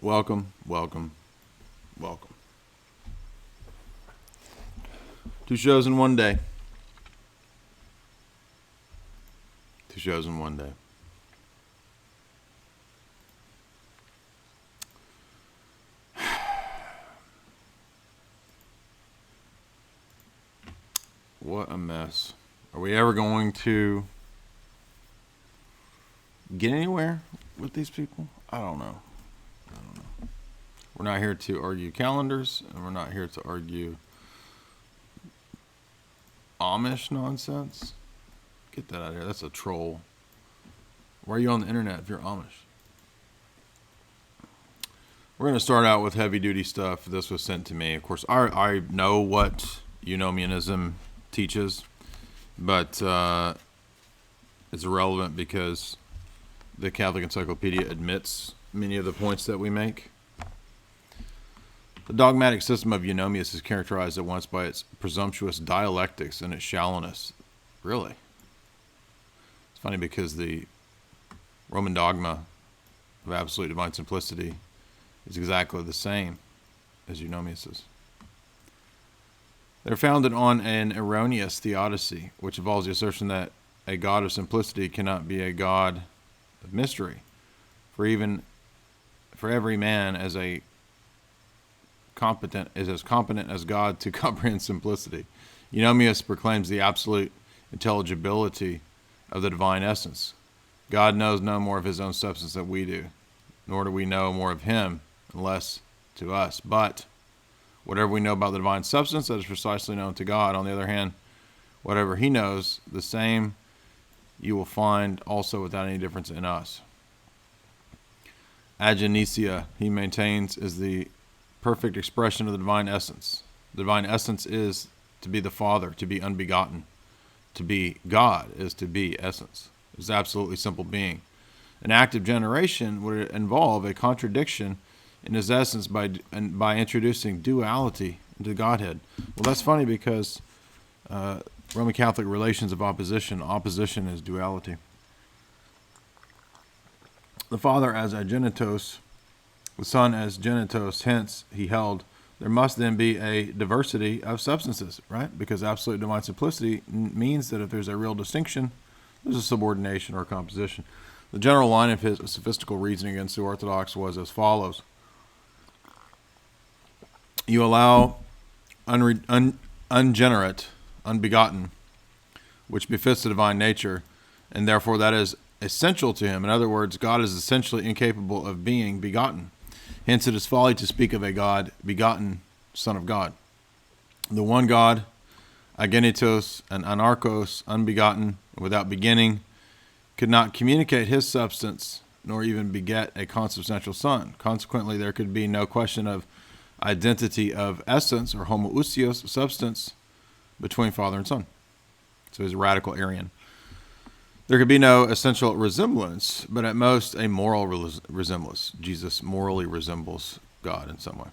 Welcome, welcome, welcome. 2 shows in one day. 2 shows in one day. What a mess. Are we ever going to get anywhere with these people? I don't know. We're not here to argue calendars, and we're not here to argue Amish nonsense. Get that out of here. That's a troll. Why are you on the internet if you're Amish? We're going to start out with heavy-duty stuff. This was sent to me. Of course, I know what eunomianism teaches, but it's irrelevant because the Catholic Encyclopedia admits many of the points that we make. The dogmatic system of eunomius is characterized at once by its presumptuous dialectics and its shallowness. Really? It's funny because the Roman dogma of absolute divine simplicity is exactly the same as eunomius's. They're founded on an erroneous theodicy, which involves the assertion that a God of simplicity cannot be a God of mystery. For every man as competent as God to comprehend simplicity. Eunomius proclaims the absolute intelligibility of the divine essence. God knows no more of his own substance than we do, nor do we know more of him unless to us. But whatever we know about the divine substance, that is precisely known to God. On the other hand, whatever he knows, the same you will find also without any difference in us. Agenesia, he maintains, is the perfect expression of the divine essence. The divine essence is to be the Father, to be unbegotten. To be God is to be essence. It's absolutely simple being. An act of generation would involve a contradiction in his essence by introducing duality into Godhead. Well, that's funny because Roman Catholic relations of opposition is duality. The Father as agenitos, the Son as genitos, hence he held there must then be a diversity of substances, right? Because absolute divine simplicity means that if there's a real distinction, there's a subordination or composition. The general line of his sophistical reasoning against the Orthodox was as follows. You allow ungenerate, unbegotten, which befits the divine nature, and therefore that is essential to him. In other words, God is essentially incapable of being begotten. Hence it is folly to speak of a God begotten, Son of God. The one God, agenitos and anarchos, unbegotten, without beginning, could not communicate his substance, nor even beget a consubstantial Son. Consequently, there could be no question of identity of essence, or homoousios, substance, between Father and Son. So he's a radical Arian. There could be no essential resemblance, but at most a moral resemblance. Jesus morally resembles God in some way.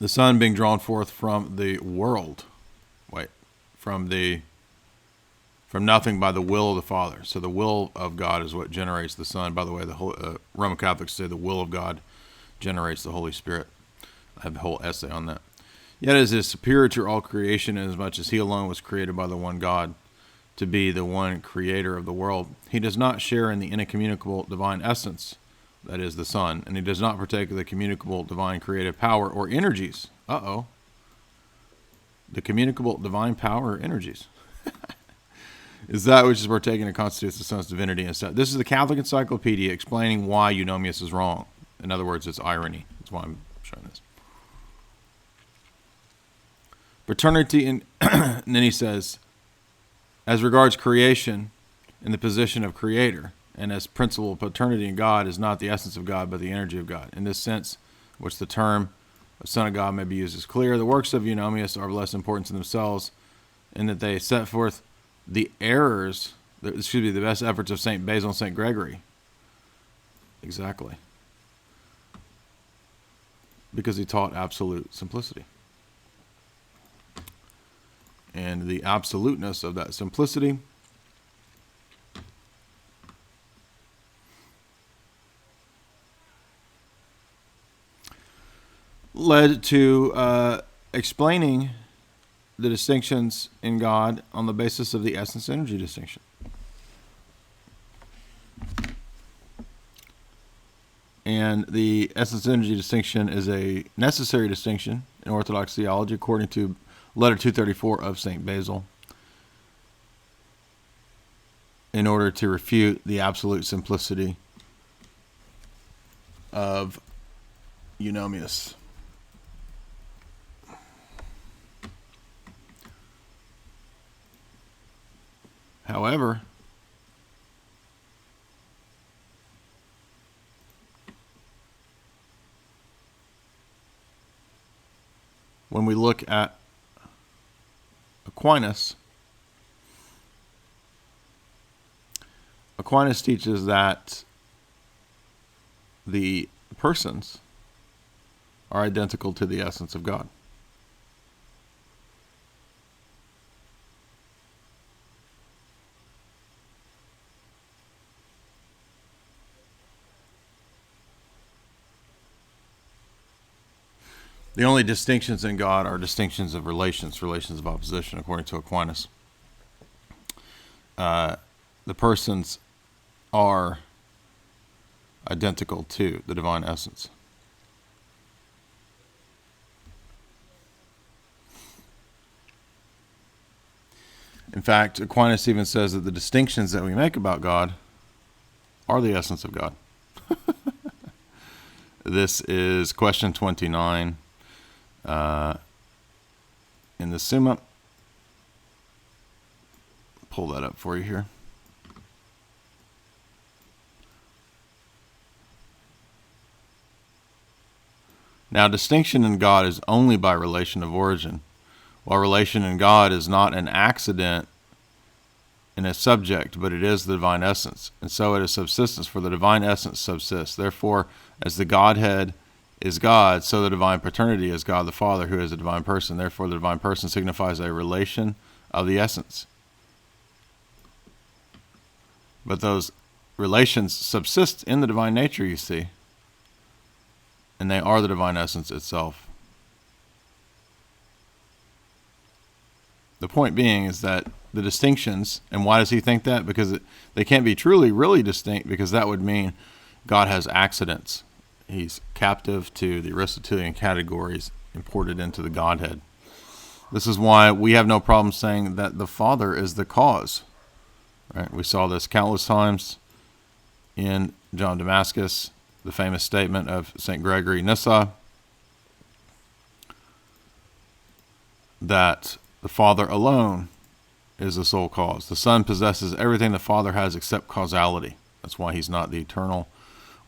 The Son being drawn forth from the world, from nothing by the will of the Father. So the will of God is what generates the Son. By the way, the Roman Catholics say the will of God generates the Holy Spirit. I have a whole essay on that. Yet as is superior to all creation, inasmuch as he alone was created by the one God, to be the one creator of the world, he does not share in the incommunicable divine essence, that is the Son, and he does not partake of the communicable divine creative power or energies. The communicable divine power or energies is that which is partaken and constitutes the Son's divinity and stuff. This is the Catholic Encyclopedia explaining why eunomius is wrong. In other words, it's irony. That's why I'm showing this. Paternity, and then he says, as regards creation in the position of creator, and as principle of paternity in God is not the essence of God, but the energy of God. In this sense, which the term of Son of God may be used as clear, the works of eunomius are of less importance in themselves, in that they set forth the the best efforts of St. Basil and St. Gregory. Exactly. Because he taught absolute simplicity. And the absoluteness of that simplicity led to explaining the distinctions in God on the basis of the essence-energy distinction. And the essence-energy distinction is a necessary distinction in Orthodox theology, according to Letter 234 of St. Basil, in order to refute the absolute simplicity of eunomius. However, when we look at Aquinas teaches that the persons are identical to the essence of God. The only distinctions in God are distinctions of relations of opposition, according to Aquinas. The persons are identical to the divine essence. In fact, Aquinas even says that the distinctions that we make about God are the essence of God. This is question 29 in the Summa. Pull that up for you here. Now, distinction in God is only by relation of origin, while relation in God is not an accident in a subject, but it is the divine essence, and so it is subsistence, for the divine essence subsists. Therefore, as the Godhead is God, so the divine paternity is God the Father, who is a divine person. Therefore, the divine person signifies a relation of the essence. But those relations subsist in the divine nature, you see, and they are the divine essence itself. The point being is that the distinctions, and why does he think that? Because they can't be truly, really distinct, because that would mean God has accidents. He's captive to the Aristotelian categories imported into the Godhead. This is why we have no problem saying that the Father is the cause. Right? We saw this countless times in John Damascus, the famous statement of St. Gregory Nyssa, that the Father alone is the sole cause. The Son possesses everything the Father has except causality. That's why he's not the eternal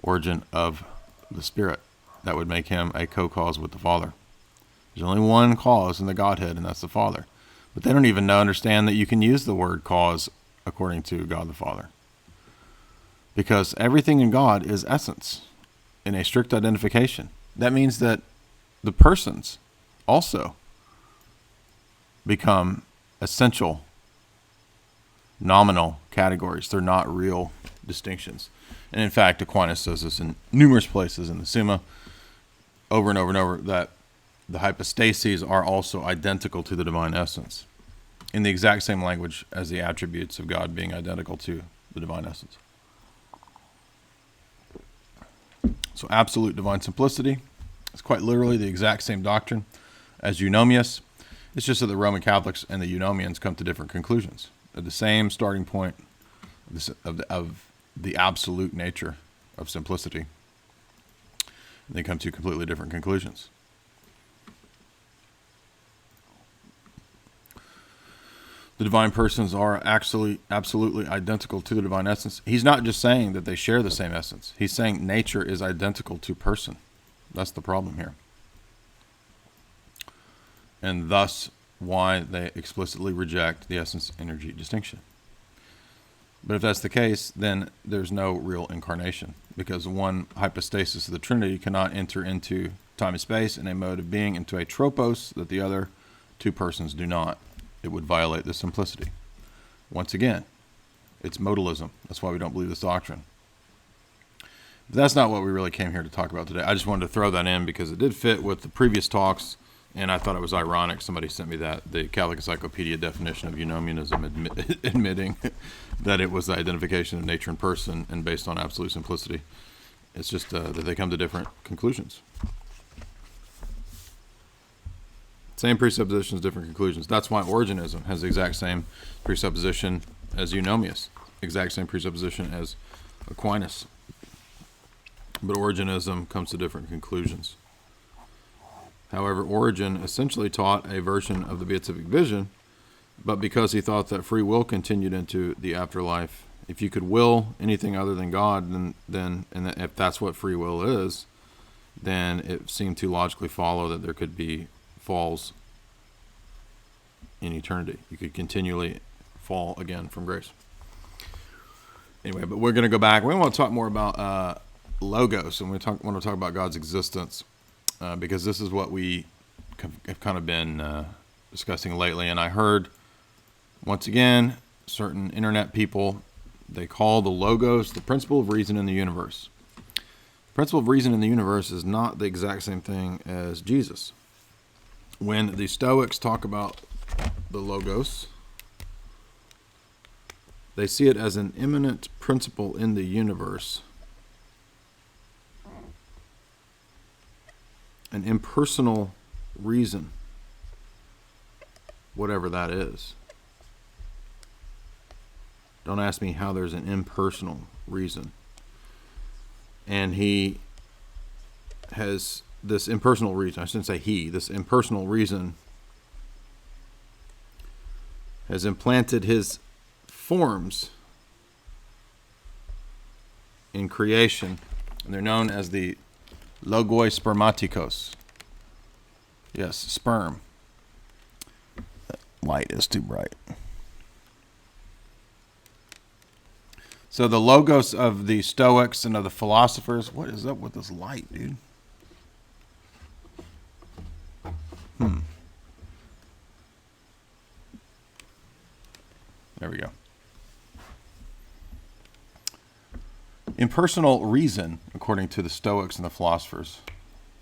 origin of the Spirit. That would make him a co-cause with the Father. There's only one cause in the Godhead, and that's the Father. But they don't even understand that you can use the word cause according to God the Father. Because everything in God is essence in a strict identification. That means that the persons also become essential, nominal categories. They're not real distinctions. And in fact, Aquinas says this in numerous places in the Summa, over and over and over, that the hypostases are also identical to the divine essence, in the exact same language as the attributes of God being identical to the divine essence. So absolute divine simplicity is quite literally the exact same doctrine as eunomius. It's just that the Roman Catholics and the eunomians come to different conclusions at the same starting point of the absolute nature of simplicity. They come to completely different conclusions. The divine persons are actually absolutely identical to the divine essence. He's not just saying that they share the same essence. He's saying nature is identical to person. That's the problem here. And thus why they explicitly reject the essence-energy distinction. But if that's the case, then there's no real incarnation, because one hypostasis of the Trinity cannot enter into time and space in a mode of being into a tropos that the other two persons do not. It would violate the simplicity. Once again, it's modalism. That's why we don't believe this doctrine. That's not what we really came here to talk about today. I just wanted to throw that in because it did fit with the previous talks, and I thought it was ironic. Somebody sent me the Catholic Encyclopedia definition of eunomianism, admitting that it was the identification of nature and person and based on absolute simplicity. It's just that they come to different conclusions. Same presuppositions, different conclusions. That's why Origenism has the exact same presupposition as eunomius, exact same presupposition as Aquinas. But Origenism comes to different conclusions. However, Origen essentially taught a version of the beatific vision, but because he thought that free will continued into the afterlife, if you could will anything other than God, then if that's what free will is, then it seemed to logically follow that there could be falls in eternity. You could continually fall again from grace. Anyway, but we're going to go back. We want to talk more about Logos, and want to talk about God's existence, because this is what we have kind of been discussing lately. And I heard, once again, certain internet people, they call the Logos the principle of reason in the universe. The principle of reason in the universe is not the exact same thing as Jesus. When the Stoics talk about the Logos, they see it as an immanent principle in the universe, an impersonal reason, whatever that is. Don't ask me how there's an impersonal reason. And he has this impersonal reason. I shouldn't say he. This impersonal reason has implanted his forms in creation. And they're known as the Logoi spermaticos. Yes, sperm. That light is too bright. So the Logos of the Stoics and of the philosophers. What is up with this light, dude? There we go. Impersonal reason, according to the Stoics and the philosophers,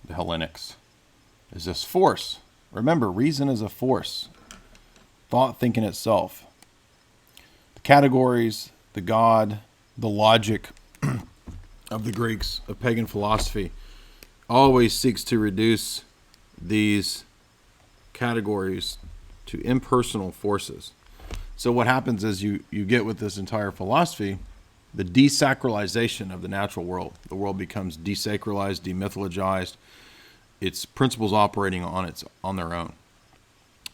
the Hellenics, is this force. Remember, reason is a force. Thought thinking itself. The categories, the God, the logic of the Greeks, of pagan philosophy, always seeks to reduce these categories to impersonal forces. So what happens is you get with this entire philosophy the desacralization of the natural world. The world becomes desacralized, demythologized. Its principles operating on their own.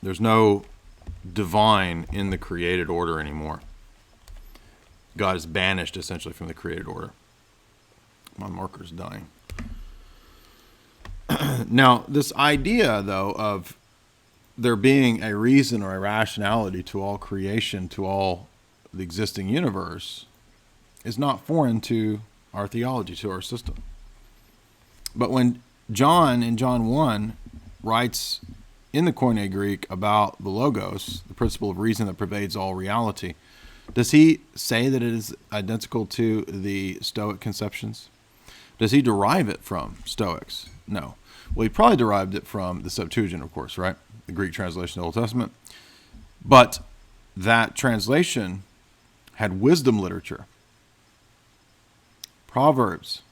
There's no divine in the created order anymore. God is banished essentially from the created order. My marker's dying. Now, this idea, though, of there being a reason or a rationality to all creation, to all the existing universe, is not foreign to our theology, to our system. But when John, in John 1, writes in the Koine Greek about the Logos, the principle of reason that pervades all reality, does he say that it is identical to the Stoic conceptions? Does he derive it from Stoics? No. Well, he probably derived it from the Septuagint, of course, right? The Greek translation of the Old Testament. But that translation had wisdom literature. Proverbs,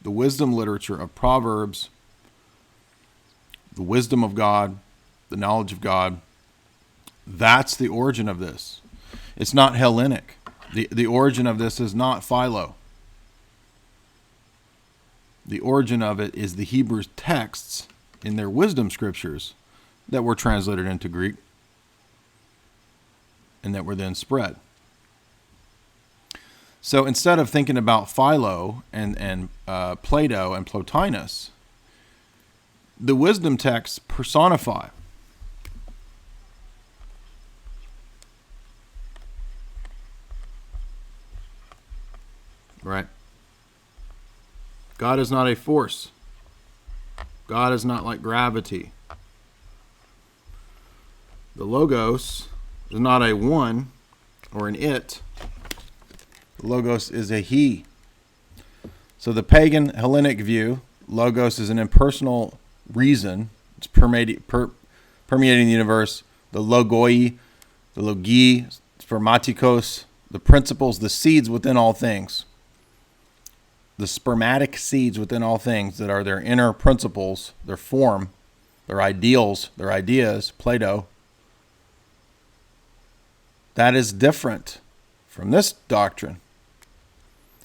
the wisdom literature of Proverbs, the wisdom of God, the knowledge of God, that's the origin of this. It's not Hellenic. The origin of this is not Philo. The origin of it is the Hebrew texts in their wisdom scriptures that were translated into Greek and that were then spread. So instead of thinking about Philo and Plato and Plotinus, the wisdom texts personify. Right? God is not a force. God is not like gravity. The Logos is not a one or an it. The Logos is a he. So the pagan Hellenic view, Logos is an impersonal reason. It's permeating the universe. The Logoi, the Logi, spermatikos, the principles, the seeds within all things. The spermatic seeds within all things that are their inner principles, their form, their ideals, their ideas, Plato. That is different from this doctrine,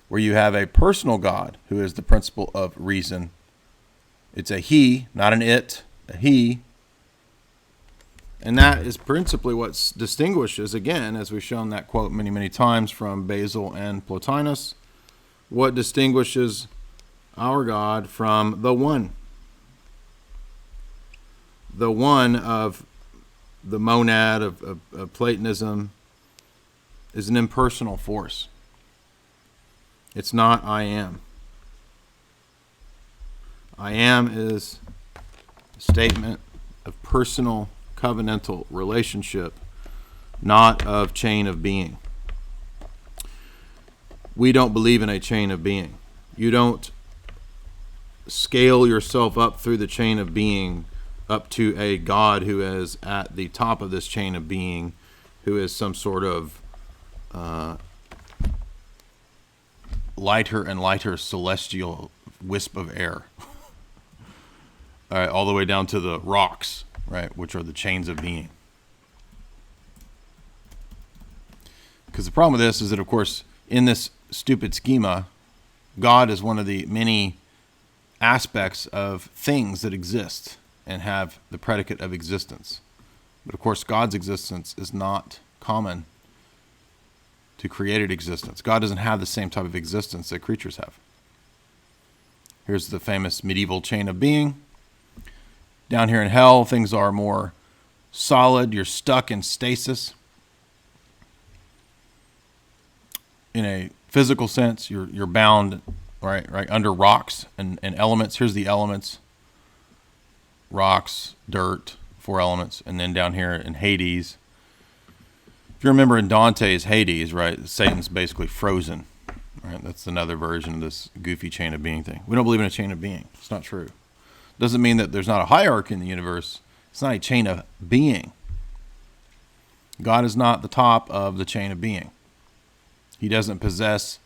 where you have a personal God who is the principle of reason. It's a he, not an it, a he. And that is principally what distinguishes, again, as we've shown that quote many, many times from Basil and Plotinus, what distinguishes our God from the one. The one of the monad of Platonism is an impersonal force. It's not I am. I am is a statement of personal covenantal relationship, not of chain of being. We don't believe in a chain of being. You don't scale yourself up through the chain of being up to a God who is at the top of this chain of being, who is some sort of lighter and lighter celestial wisp of air. All right, all the way down to the rocks, right, which are the chains of being. Because the problem with this is that, of course, in this stupid schema, God is one of the many aspects of things that exist and have the predicate of existence. But of course, God's existence is not common to created existence. God doesn't have the same type of existence that creatures have. Here's the famous medieval chain of being. Down here in hell, things are more solid. You're stuck in stasis. In a physical sense, you're bound right under rocks and elements. Here's the elements: rocks, dirt, 4 elements, and then down here in Hades. If you remember in Dante's Hades, right, Satan's basically frozen. Right, that's another version of this goofy chain of being thing. We don't believe in a chain of being. It's not true. Doesn't mean that there's not a hierarchy in the universe. It's not a chain of being. God is not the top of the chain of being. He doesn't possess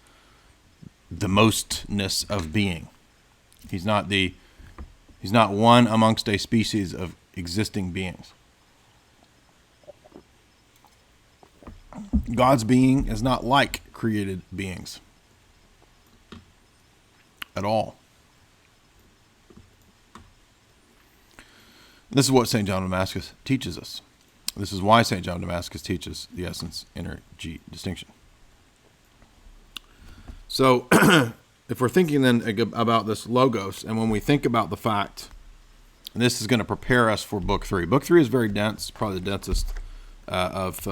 the mostness of being. He's not one amongst a species of existing beings. God's being is not like created beings at all. This is what St. John of Damascus teaches us. This is why St. John of Damascus teaches the essence energy distinction. So if we're thinking then about this logos, and when we think about the fact, and this is going to prepare us for Book 3. Book 3 is very dense, probably the densest of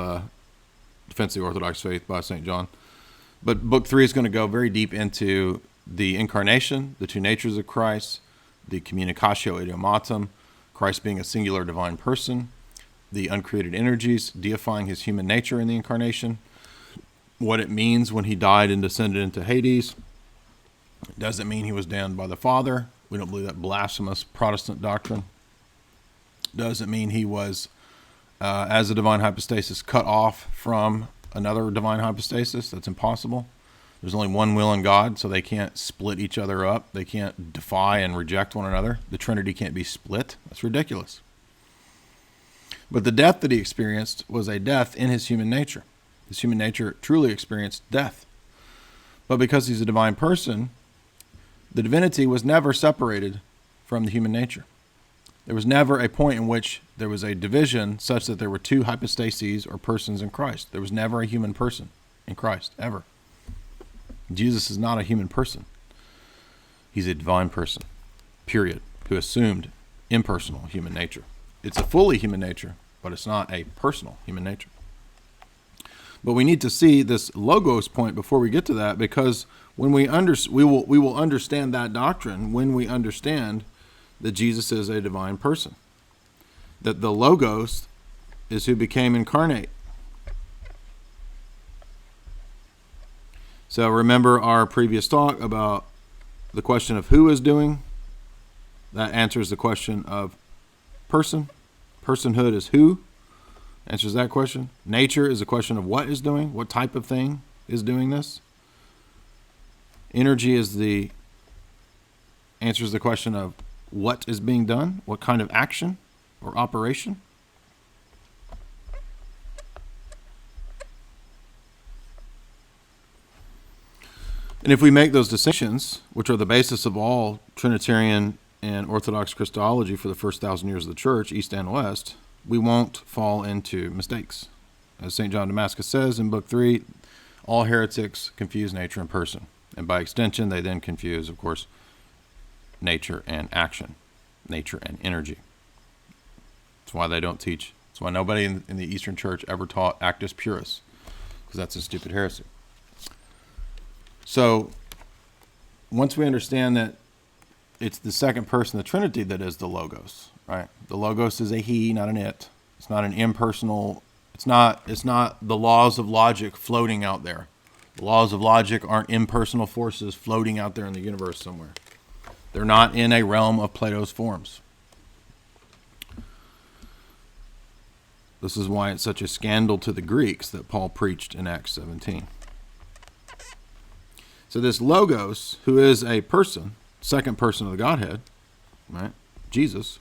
Defense of the Orthodox Faith by St. John. But Book 3 is going to go very deep into the Incarnation, the two natures of Christ, the communicatio idiomatum, Christ being a singular divine person, the uncreated energies, deifying his human nature in the Incarnation, what it means when he died and descended into Hades. It doesn't mean he was damned by the Father. We don't believe that blasphemous Protestant doctrine. Doesn't mean he was, as a divine hypostasis, cut off from another divine hypostasis. That's impossible. There's only one will in God, so they can't split each other up. They can't defy and reject one another. The Trinity can't be split. That's ridiculous. But the death that he experienced was a death in his human nature. His human nature truly experienced death. But because he's a divine person, the divinity was never separated from the human nature. There was never a point in which there was a division such that there were two hypostases or persons in Christ. There was never a human person in Christ, ever. Jesus is not a human person. He's a divine person, period, who assumed impersonal human nature. It's a fully human nature, but it's not a personal human nature. But we need to see this logos point before we get to that, because when we will understand that doctrine when we understand that Jesus is a divine person, that the logos is who became incarnate. So remember our previous talk about the question of who is doing. That answers the question of person. Personhood is who. Answers that question. Nature is a question of what is doing, what type of thing is doing this. Energy answers the question of what is being done, what kind of action or operation. And if we make those distinctions, which are the basis of all Trinitarian and Orthodox Christology for the first 1,000 years of the Church, East and West, we won't fall into mistakes. As St. John Damascus says in Book 3, all heretics confuse nature and person. And by extension, they then confuse, of course, nature and action, nature and energy. That's why they don't teach. That's why nobody in the Eastern Church ever taught actus purus, because that's a stupid heresy. So once we understand that it's the second person of the Trinity that is the Logos, right? The Logos is a he, not an it. It's not an impersonal. It's not the laws of logic floating out there. The laws of logic aren't impersonal forces floating out there in the universe somewhere. They're not in a realm of Plato's forms. This is why it's such a scandal to the Greeks that Paul preached in Acts 17. So this Logos, who is a person, second person of the Godhead, right? Jesus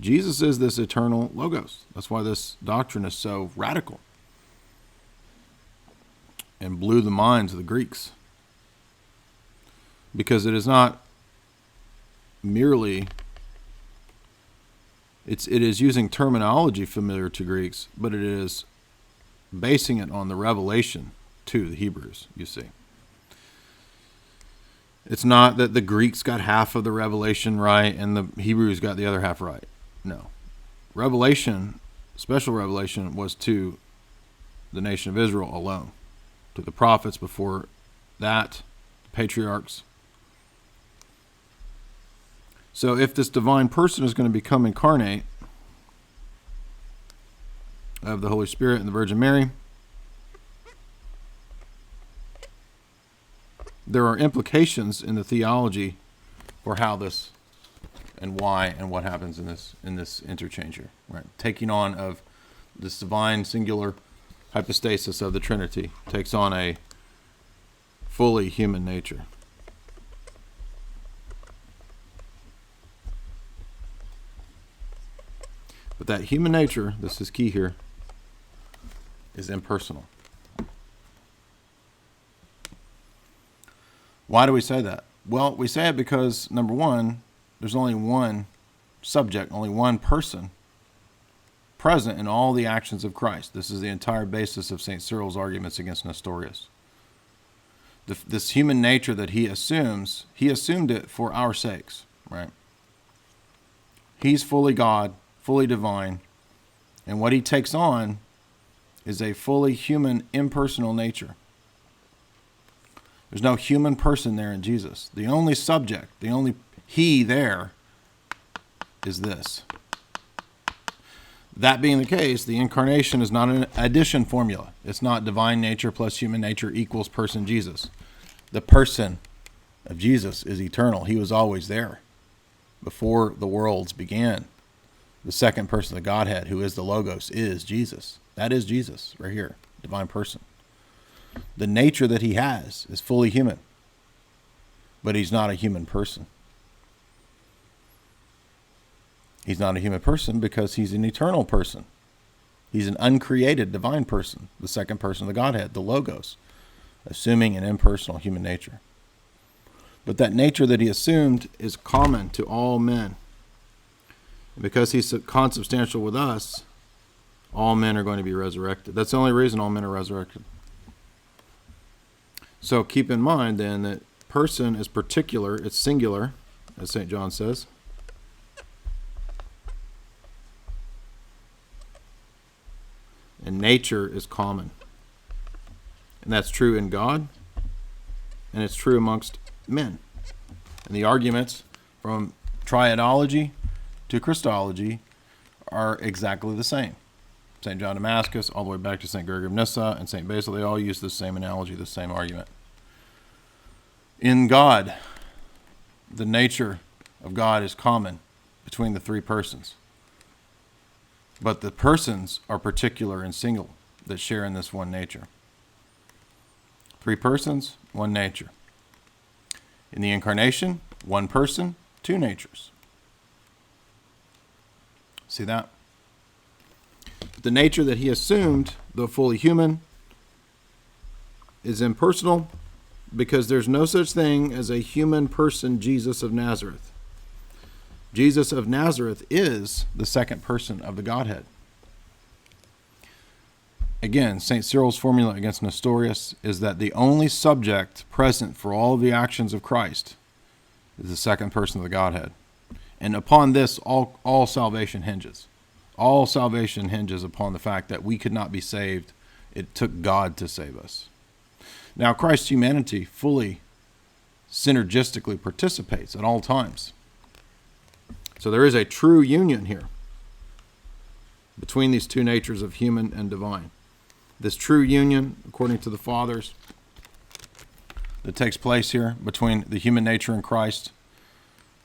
is this eternal Logos. That's why this doctrine is so radical and blew the minds of the Greeks. Because it is not merely, it is using terminology familiar to Greeks, but it is basing it on the revelation to the Hebrews, you see. It's not that the Greeks got half of the revelation right and the Hebrews got the other half right. No. Revelation, special revelation, was to the nation of Israel alone. To the prophets before that, patriarchs. So if this divine person is going to become incarnate of the Holy Spirit and the Virgin Mary, there are implications in the theology for how this and why and what happens in this interchange here, right? Taking on of this divine singular hypostasis of the Trinity takes on a fully human nature. But that human nature, this is key here, is impersonal. Why do we say that? Well, we say it because, number one, there's only one subject, only one person present in all the actions of Christ. This is the entire basis of St. Cyril's arguments against Nestorius. This human nature that he assumed it for our sakes, right? He's fully God, fully divine, and what he takes on is a fully human, impersonal nature. There's no human person there in Jesus. The only subject, the only he there is this. That being the case, the Incarnation is not an addition formula. It's not divine nature plus human nature equals person Jesus. The person of Jesus is eternal. He was always there before the worlds began. The second person of the Godhead, who is the Logos, is Jesus. That is Jesus right here, divine person. The nature that he has is fully human, but he's not a human person. He's not a human person because he's an eternal person. He's an uncreated divine person, the second person of the Godhead, the Logos, assuming an impersonal human nature. But that nature that he assumed is common to all men. And because he's consubstantial with us, all men are going to be resurrected. That's the only reason all men are resurrected. So keep in mind then that person is particular, it's singular, as St. John says. And nature is common. And that's true in God, and it's true amongst men. And the arguments from triadology to Christology are exactly the same. St. John Damascus, all the way back to St. Gregory of Nyssa and St. Basil, they all use the same analogy, the same argument. In God, the nature of God is common between the three persons. But the persons are particular and single that share in this one nature. Three persons, one nature. In the Incarnation, one person, two natures. See that? The nature that he assumed, though fully human, is impersonal because there's no such thing as a human person, Jesus of Nazareth. Jesus of Nazareth is the second person of the Godhead. Again, St. Cyril's formula against Nestorius is that the only subject present for all of the actions of Christ is the second person of the Godhead. And upon this, all salvation hinges. All salvation hinges upon the fact that we could not be saved. It took God to save us. Now, Christ's humanity fully synergistically participates at all times. So there is a true union here between these two natures of human and divine. This true union, according to the Fathers, that takes place here between the human nature in Christ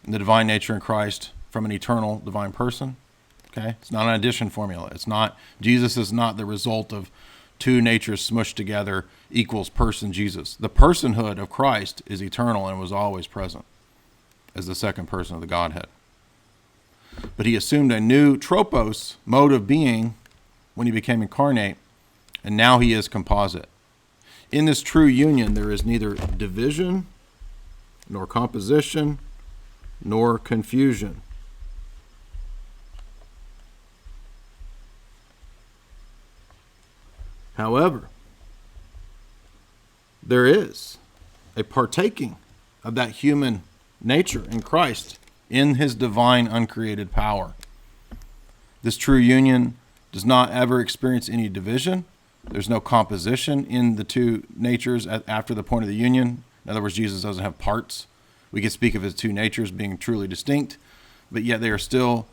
and the divine nature in Christ from an eternal divine person. Okay? It's not an addition formula. It's not, Jesus is not the result of two natures smushed together equals person Jesus. The personhood of Christ is eternal and was always present as the second person of the Godhead. But he assumed a new tropos mode of being when he became incarnate, and now he is composite. In this true union, there is neither division, nor composition, nor confusion. However, there is a partaking of that human nature in Christ in his divine uncreated power. This true union does not ever experience any division. There's no composition in the two natures after the point of the union. In other words, Jesus doesn't have parts. We can speak of his two natures being truly distinct, but yet they are still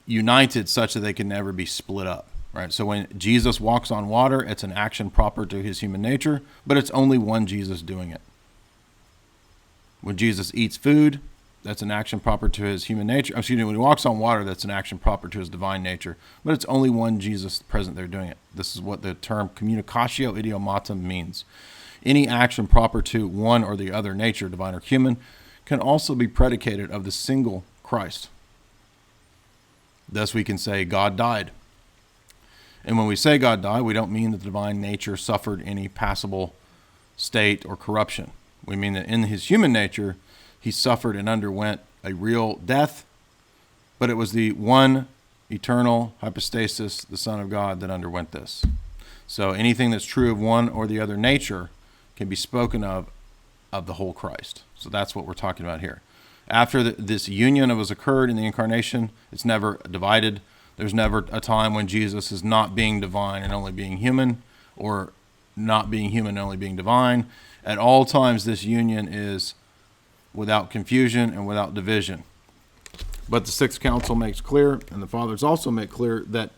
united such that they can never be split up. Right? So when Jesus walks on water, it's an action proper to his human nature, but it's only one Jesus doing it. When Jesus eats food, that's an action proper to his human nature. When he walks on water, that's an action proper to his divine nature, but it's only one Jesus present there doing it. This is what the term communicatio idiomatum means. Any action proper to one or the other nature, divine or human, can also be predicated of the single Christ. Thus we can say God died. And when we say God died, we don't mean that the divine nature suffered any passable state or corruption. We mean that in his human nature, he suffered and underwent a real death, but it was the one eternal hypostasis, the Son of God, that underwent this. So anything that's true of one or the other nature can be spoken of the whole Christ. So that's what we're talking about here. After this union has occurred in the Incarnation, it's never divided. There's never a time when Jesus is not being divine and only being human, or not being human and only being divine. At all times, this union is without confusion and without division. But the Sixth Council makes clear, and the Fathers also make clear, that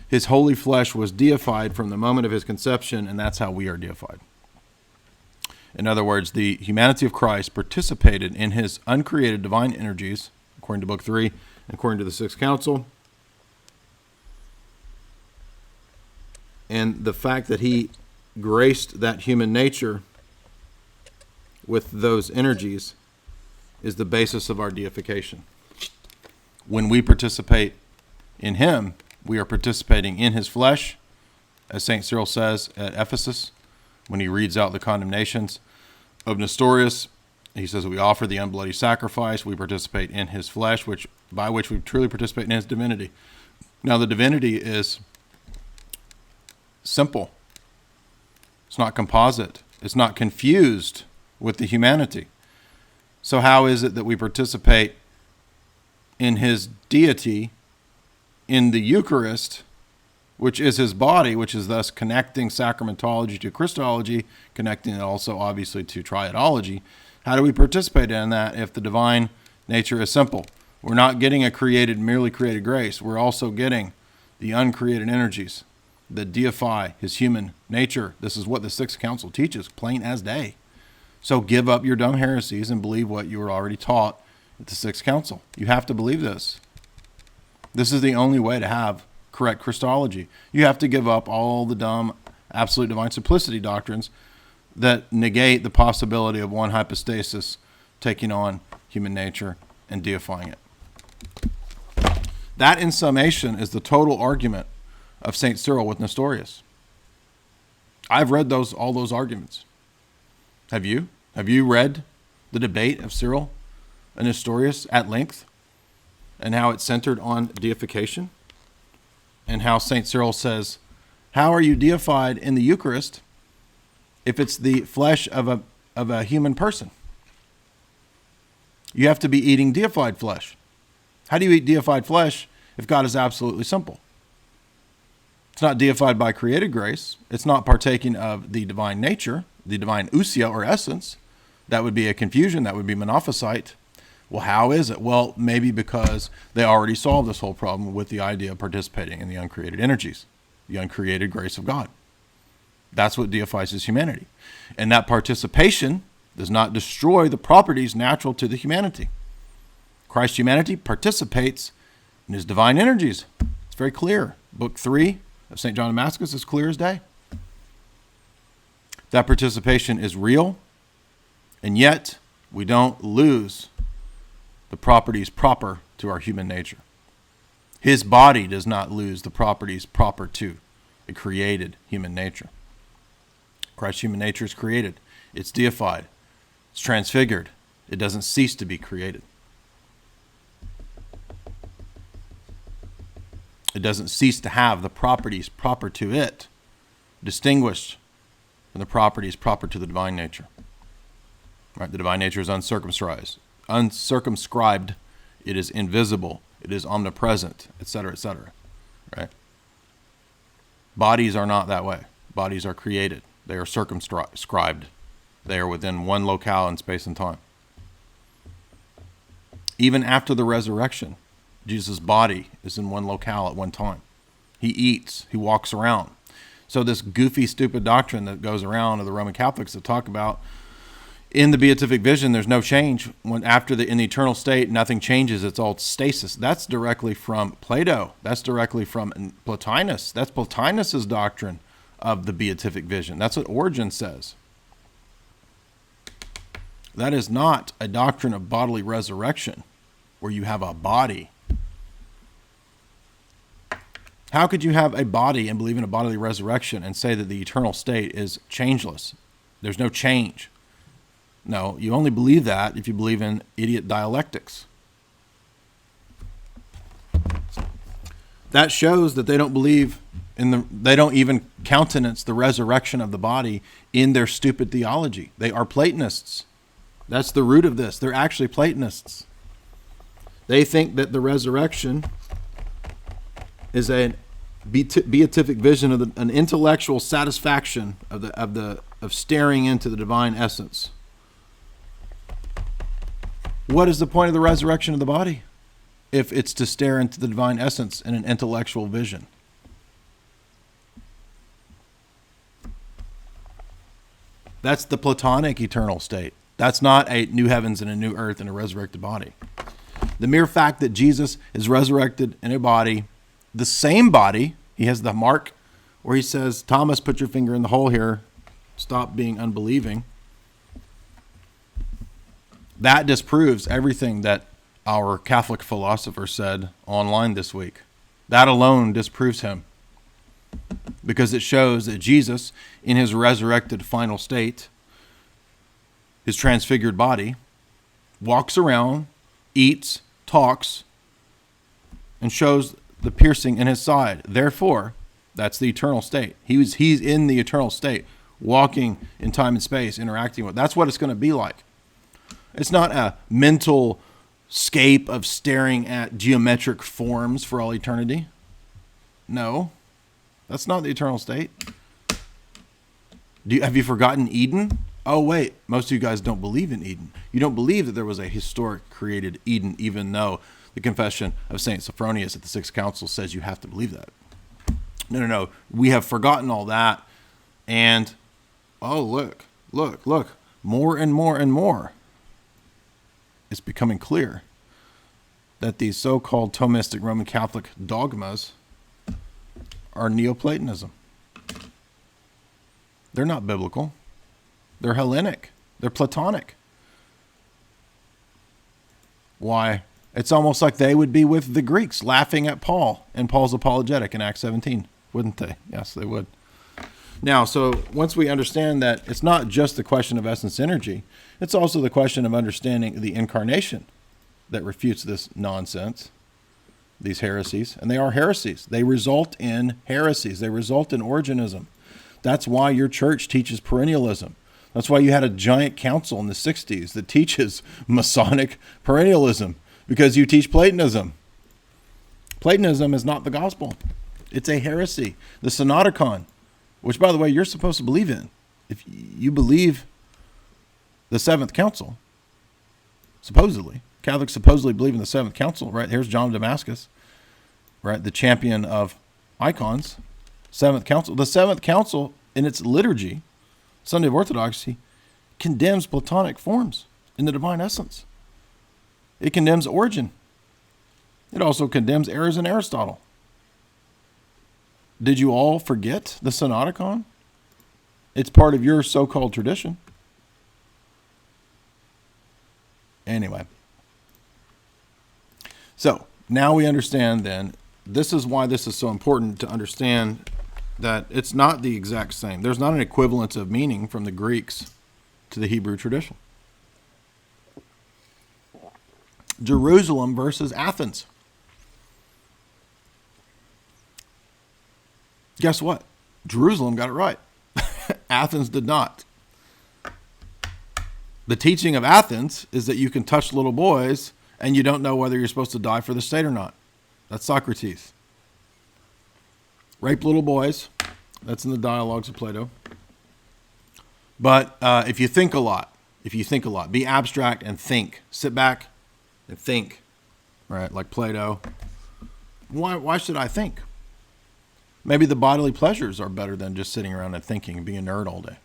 his holy flesh was deified from the moment of his conception, and that's how we are deified. In other words, the humanity of Christ participated in his uncreated divine energies, according to Book 3, and according to the Sixth Council. And the fact that he graced that human nature with those energies is the basis of our deification. When we participate in him, we are participating in his flesh, as St. Cyril says at Ephesus, when he reads out the condemnations of Nestorius. He says that we offer the unbloody sacrifice, we participate in his flesh, by which we truly participate in his divinity. Now, the divinity is simple. It's not composite. It's not confused with the humanity. So how is it that we participate in his deity in the Eucharist, which is his body, which is thus connecting sacramentology to Christology, connecting it also obviously to triadology? How do we participate in that if the divine nature is simple? We're not getting a merely created grace. We're also getting the uncreated energies that deify his human nature. This is what the Sixth Council teaches, plain as day. So give up your dumb heresies and believe what you were already taught at the Sixth Council. You have to believe this. This is the only way to have correct Christology. You have to give up all the dumb absolute divine simplicity doctrines that negate the possibility of one hypostasis taking on human nature and deifying it. That, in summation, is the total argument of St. Cyril with Nestorius. I've read all those arguments. Have you? Have you read the debate of Cyril and Nestorius at length, and how it's centered on deification, and how St. Cyril says, how are you deified in the Eucharist if it's the flesh of a human person? You have to be eating deified flesh. How do you eat deified flesh if God is absolutely simple? It's not deified by created grace. It's not partaking of the divine nature, the divine ousia or essence. That would be a confusion. That would be monophysite. Well, how is it? Well, maybe because they already solved this whole problem with the idea of participating in the uncreated energies, the uncreated grace of God. That's what deifies his humanity. And that participation does not destroy the properties natural to the humanity. Christ's humanity participates in his divine energies. It's very clear. Book 3 of St. John Damascus is clear as day. That participation is real, and yet we don't lose the properties proper to our human nature. His body does not lose the properties proper to a created human nature. Christ's human nature is created. It's deified. It's transfigured. It doesn't cease to be created. It doesn't cease to have the properties proper to it, distinguished from the properties proper to the divine nature. Right? The divine nature is uncircumcised. Uncircumscribed, it is invisible, it is omnipresent, etc., etc. Right? Bodies are not that way. Bodies are created. They are circumscribed. They are within one locale in space and time. Even after the resurrection, Jesus' body is in one locale at one time. He eats. He walks around. So this goofy, stupid doctrine that goes around of the Roman Catholics that talk about in the beatific vision, there's no change. In the eternal state, nothing changes. It's all stasis. That's directly from Plato. That's directly from Plotinus. That's Plotinus's doctrine of the beatific vision. That's what Origen says. That is not a doctrine of bodily resurrection where you have a body. How could you have a body and believe in a bodily resurrection and say that the eternal state is changeless? There's no change. No, you only believe that if you believe in idiot dialectics. That shows that they don't believe they don't even countenance the resurrection of the body in their stupid theology. They are Platonists. That's the root of this. They're actually Platonists. They think that the resurrection is a beatific vision of an intellectual satisfaction of staring into the divine essence. What is the point of the resurrection of the body if it's to stare into the divine essence in an intellectual vision? That's the Platonic eternal state. That's not a new heavens and a new earth and a resurrected body. The mere fact that Jesus is resurrected in a body, the same body, he has the mark where he says, Thomas, put your finger in the hole here. Stop being unbelieving. That disproves everything that our Catholic philosopher said online this week. That alone disproves him. Because it shows that Jesus, in his resurrected final state, his transfigured body, walks around, eats, talks, and shows the piercing in his side. Therefore, that's the eternal state. He's in the eternal state, walking in time and space, interacting with. That's what it's going to be like. It's not a mental scape of staring at geometric forms for all eternity. No, that's not the eternal state. Have you forgotten Eden? Oh, wait, most of you guys don't believe in Eden. You don't believe that there was a historic created Eden, even though the confession of St. Sophronius at the Sixth Council says you have to believe that. No. We have forgotten all that. And, oh, look, more and more and more. it's becoming clear that these so-called Thomistic Roman Catholic dogmas are Neoplatonism. They're not biblical. They're Hellenic. They're Platonic. Why? It's almost like they would be with the Greeks laughing at Paul in Paul's apologetic in Acts 17, wouldn't they? Yes, they would. Now, so once we understand that it's not just the question of essence energy, it's also the question of understanding the incarnation that refutes this nonsense, these heresies. And they are heresies. They result in heresies. They result in Origenism. That's why your church teaches perennialism. That's why you had a giant council in the 60s that teaches Masonic perennialism, because you teach Platonism. Platonism is not the gospel. It's a heresy. The Synodicon, which, by the way, you're supposed to believe in. If you believe the Seventh Council, supposedly, Catholics supposedly believe in the Seventh Council, right? Here's John of Damascus, right? The champion of icons, Seventh Council. The Seventh Council, in its liturgy, Sunday of Orthodoxy, condemns Platonic forms in the divine essence. It condemns Origen. It also condemns errors in Aristotle. Did you all forget the Synodicon? It's part of your so-called tradition. Anyway. So, now we understand then, this is why this is so important to understand that it's not the exact same. There's not an equivalence of meaning from the Greeks to the Hebrew tradition. Jerusalem versus Athens. Guess what? Jerusalem got it right. Athens did not. The teaching of Athens is that you can touch little boys and you don't know whether you're supposed to die for the state or not. That's Socrates. Rape little boys. That's in the dialogues of Plato. But if you think a lot, be abstract and think. Sit back and think, right? Like Plato. Why should I think? Maybe the bodily pleasures are better than just sitting around and thinking and being a nerd all day.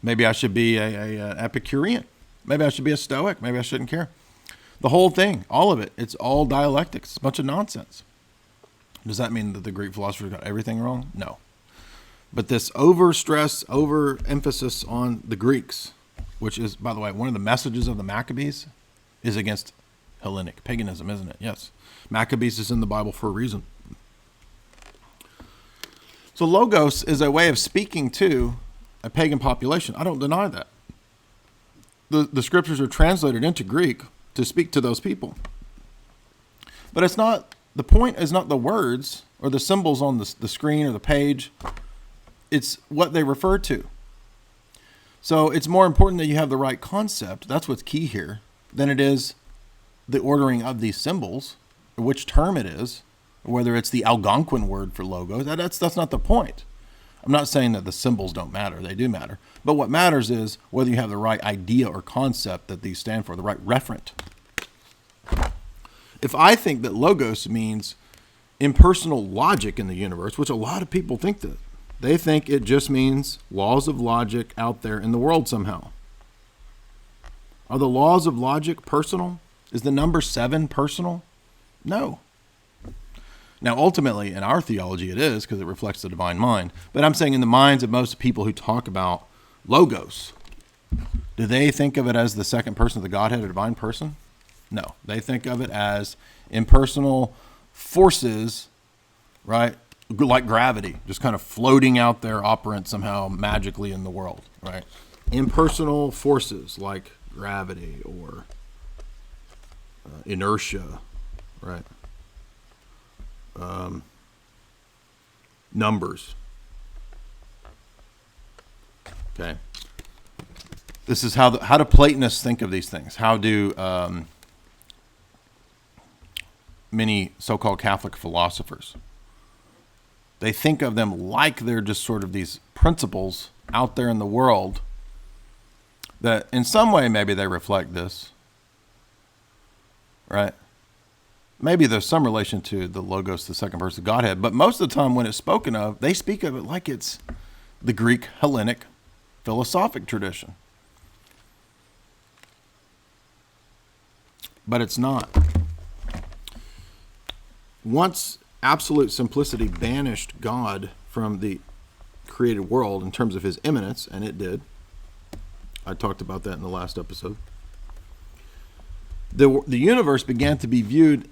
Maybe I should be an Epicurean. Maybe I should be a Stoic. Maybe I shouldn't care. The whole thing, all of it, it's all dialectics. It's a bunch of nonsense. Does that mean that the Greek philosophers got everything wrong? No. But this overstress, overemphasis on the Greeks, which is, by the way, one of the messages of the Maccabees, is against Hellenic paganism, isn't it? Yes. Maccabees is in the Bible for a reason. So Logos is a way of speaking to a pagan population. I don't deny that. The scriptures are translated into Greek to speak to those people. But it's not, the point is not the words or the symbols on the screen or the page. It's what they refer to. So it's more important that you have the right concept. That's what's key here, than it is the ordering of these symbols, or which term it is, whether it's the Algonquin word for logos. That's not the point. I'm not saying that the symbols don't matter. They do matter. But what matters is whether you have the right idea or concept that these stand for, the right referent. If I think that logos means impersonal logic in the universe, which a lot of people think that, they think it just means laws of logic out there in the world somehow. Are the laws of logic personal? Is the number 7 personal? No. Now, ultimately, in our theology, it is, because it reflects the divine mind. But I'm saying in the minds of most people who talk about logos, do they think of it as the second person of the Godhead, a divine person? No. They think of it as impersonal forces, right? Like gravity, just kind of floating out there, operant somehow magically in the world, right? Impersonal forces like gravity or inertia, right? Numbers. Okay. This is how do Platonists think of these things? How do many so-called Catholic philosophers? They think of them like they're just sort of these principles out there in the world that in some way maybe they reflect this, right? Maybe there's some relation to the Logos, the second person of Godhead, but most of the time when it's spoken of, they speak of it like it's the Greek Hellenic philosophic tradition. but it's not. Once absolute simplicity banished God from the created world in terms of his immanence, and it did. I talked about that in the last episode. The universe began to be viewed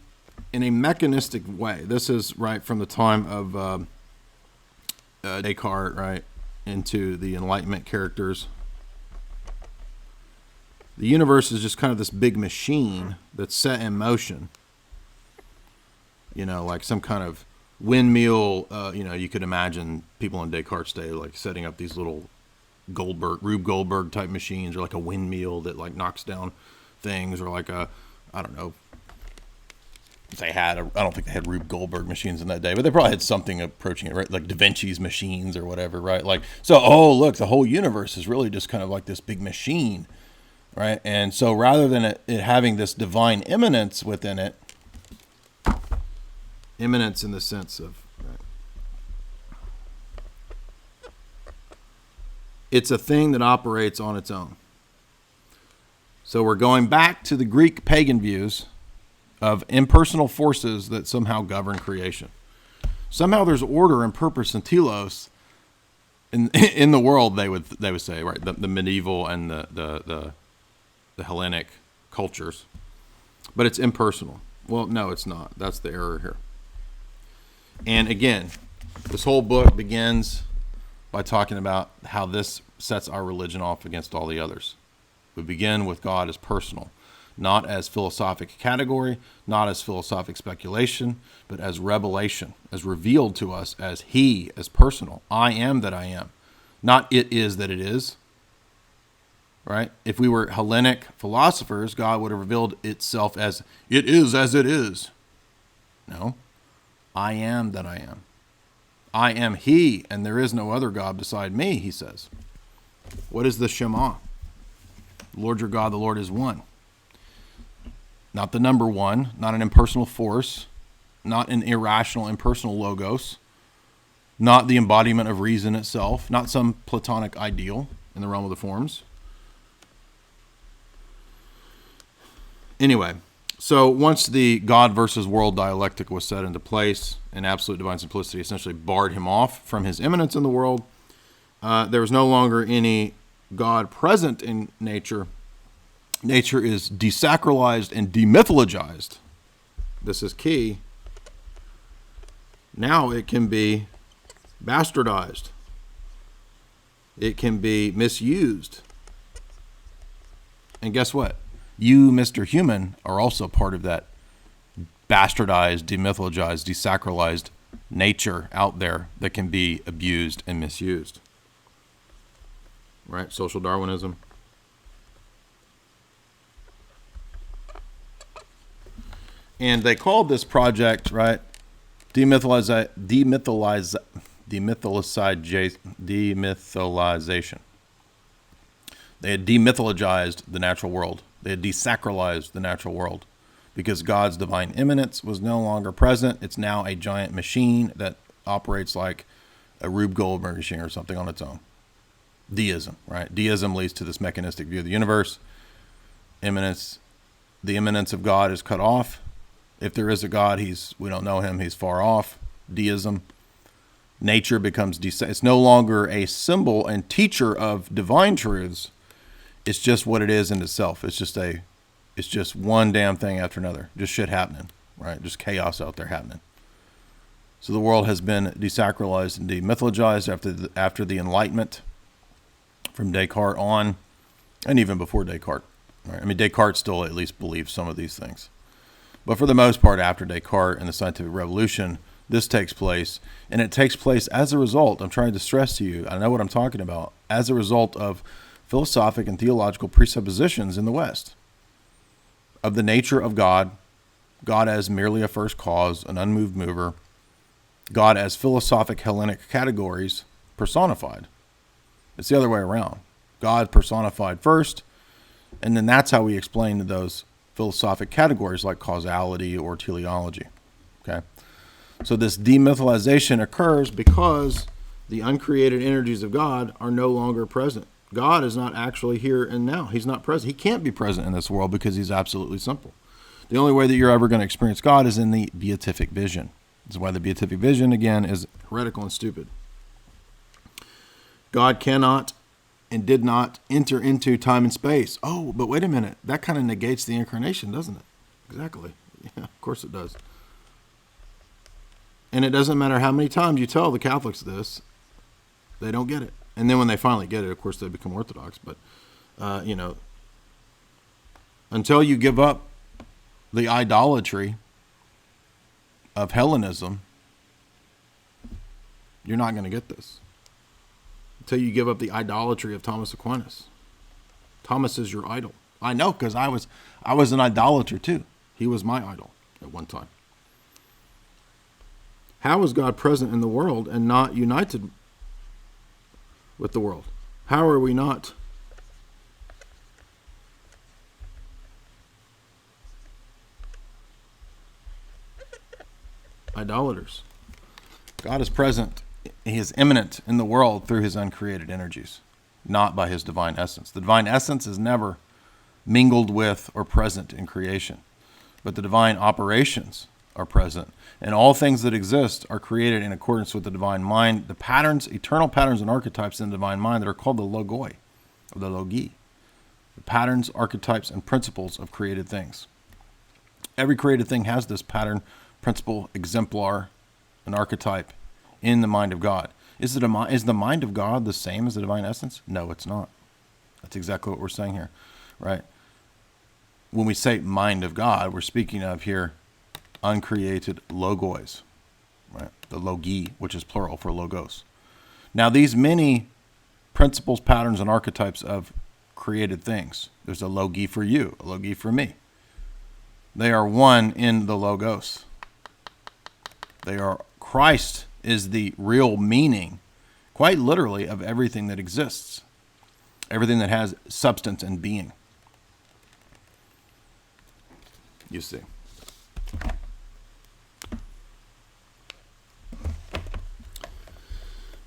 in a mechanistic way. This is right from the time of Descartes, right, into the Enlightenment characters. The universe is just kind of this big machine that's set in motion. You know, like some kind of windmill. You could imagine people in Descartes' day like setting up these little Rube Goldberg type machines, or like a windmill that like knocks down things, or like I don't know. I don't think they had Rube Goldberg machines in that day, but they probably had something approaching it, right? Like Da Vinci's machines or whatever, right? Like, so, look, the whole universe is really just kind of like this big machine, right? And so rather than it having this divine immanence within it, immanence in the sense of, right, it's a thing that operates on its own. So we're going back to the Greek pagan views of impersonal forces that somehow govern creation. Somehow there's order and purpose and telos in the world. They would say, right, the medieval and the Hellenic cultures, but it's impersonal. Well, no, it's not. That's the error here. And again, this whole book begins by talking about how this sets our religion off against all the others. We begin with God as personal, not as philosophic category, not as philosophic speculation, but as revelation, as revealed to us as he, as personal. I am that I am, not it is that it is. Right? If we were Hellenic philosophers, God would have revealed itself as it is. No, I am that I am. I am he, and there is no other God beside me, he says. What is the Shema? The Lord your God, the Lord is one. Not the number one, not an impersonal force, not an irrational, impersonal logos, not the embodiment of reason itself, not some Platonic ideal in the realm of the forms. Anyway, so once the God versus world dialectic was set into place, and absolute divine simplicity essentially barred him off from his immanence in the world, there was no longer any God present in nature. Nature is desacralized and demythologized. This is key. Now it can be bastardized. It can be misused. And guess what? You, Mr. Human, are also part of that bastardized, demythologized, desacralized nature out there that can be abused and misused. Right? Social Darwinism. And they called this project, right, demytholization. They had demythologized the natural world. They had desacralized the natural world because God's divine immanence was no longer present. It's now a giant machine that operates like a Rube Goldberg machine or something on its own. Deism, right? Deism leads to this mechanistic view of the universe. Immanence, the immanence of God is cut off. If there is a God, we don't know him, he's far off. Deism. Nature becomes it's no longer a symbol and teacher of divine truths. It's just what it is in itself. It's just one damn thing after another. Just shit happening, right? Just chaos out there happening. So the world has been desacralized and demythologized after the Enlightenment, from Descartes on, and even before Descartes. Right? I mean, Descartes still at least believes some of these things. But for the most part, after Descartes and the scientific revolution, this takes place. And it takes place as a result, I'm trying to stress to you, I know what I'm talking about, as a result of philosophic and theological presuppositions in the West of the nature of God, God as merely a first cause, an unmoved mover, God as philosophic Hellenic categories personified. It's the other way around. God personified first, and then that's how we explain those philosophic categories like causality or teleology. Okay? So this demytholization occurs because the uncreated energies of God are no longer present. God is not actually here and now. He's not present. He can't be present in this world because he's absolutely simple. The only way that you're ever going to experience God is in the beatific vision. This is why the beatific vision, again, is heretical and stupid. God cannot and did not enter into time and space. Oh, but wait a minute. That kind of negates the incarnation, doesn't it? Exactly. Yeah, of course it does. And it doesn't matter how many times you tell the Catholics this, they don't get it. And then when they finally get it, of course, they become Orthodox. But, until you give up the idolatry of Hellenism, you're not going to get this. Until you give up the idolatry of Thomas Aquinas. Thomas is your idol. I know, because I was an idolater too. He was my idol at one time. How is God present in the world and not united with the world? How are we not idolaters? God is present. He is immanent in the world through his uncreated energies, not by his divine essence. The divine essence is never mingled with or present in creation, but the divine operations are present, and all things that exist are created in accordance with the divine mind, the patterns, eternal patterns and archetypes in the divine mind that are called the Logoi, or the Logi, the patterns, archetypes, and principles of created things. Every created thing has this pattern, principle, exemplar, an archetype in the mind of God. Is the mind of God the same as the divine essence? No, it's not. That's exactly what we're saying here, right? When we say mind of God, we're speaking of here uncreated logois, right? The logi, which is plural for logos. Now, these many principles, patterns, and archetypes of created things, there's a logi for you, a logi for me. They are one in the logos. Christ is the real meaning, quite literally, of everything that exists, everything that has substance and being. You see.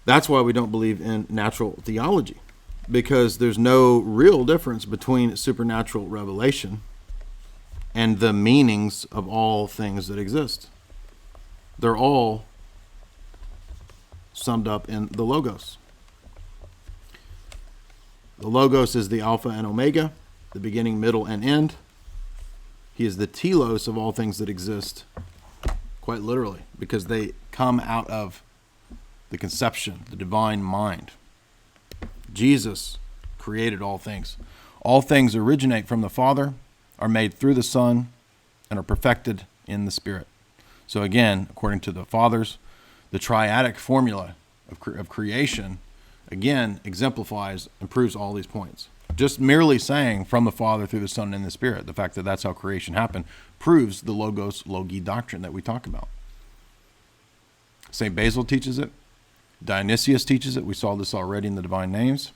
That's why we don't believe in natural theology, because there's no real difference between supernatural revelation and the meanings of all things that exist. They're all summed up in the Logos. The Logos is the Alpha and Omega, the beginning, middle, and end. He is the telos of all things that exist, quite literally, because they come out of the conception, the divine mind. Jesus created all things. All things originate from the Father, are made through the Son, and are perfected in the Spirit. So again, according to the Fathers, the triadic formula of creation, again, exemplifies and proves all these points. Just merely saying from the Father through the Son and the Spirit, the fact that that's how creation happened, proves the Logos Logi doctrine that we talk about. St. Basil teaches it. Dionysius teaches it. We saw this already in the Divine Names.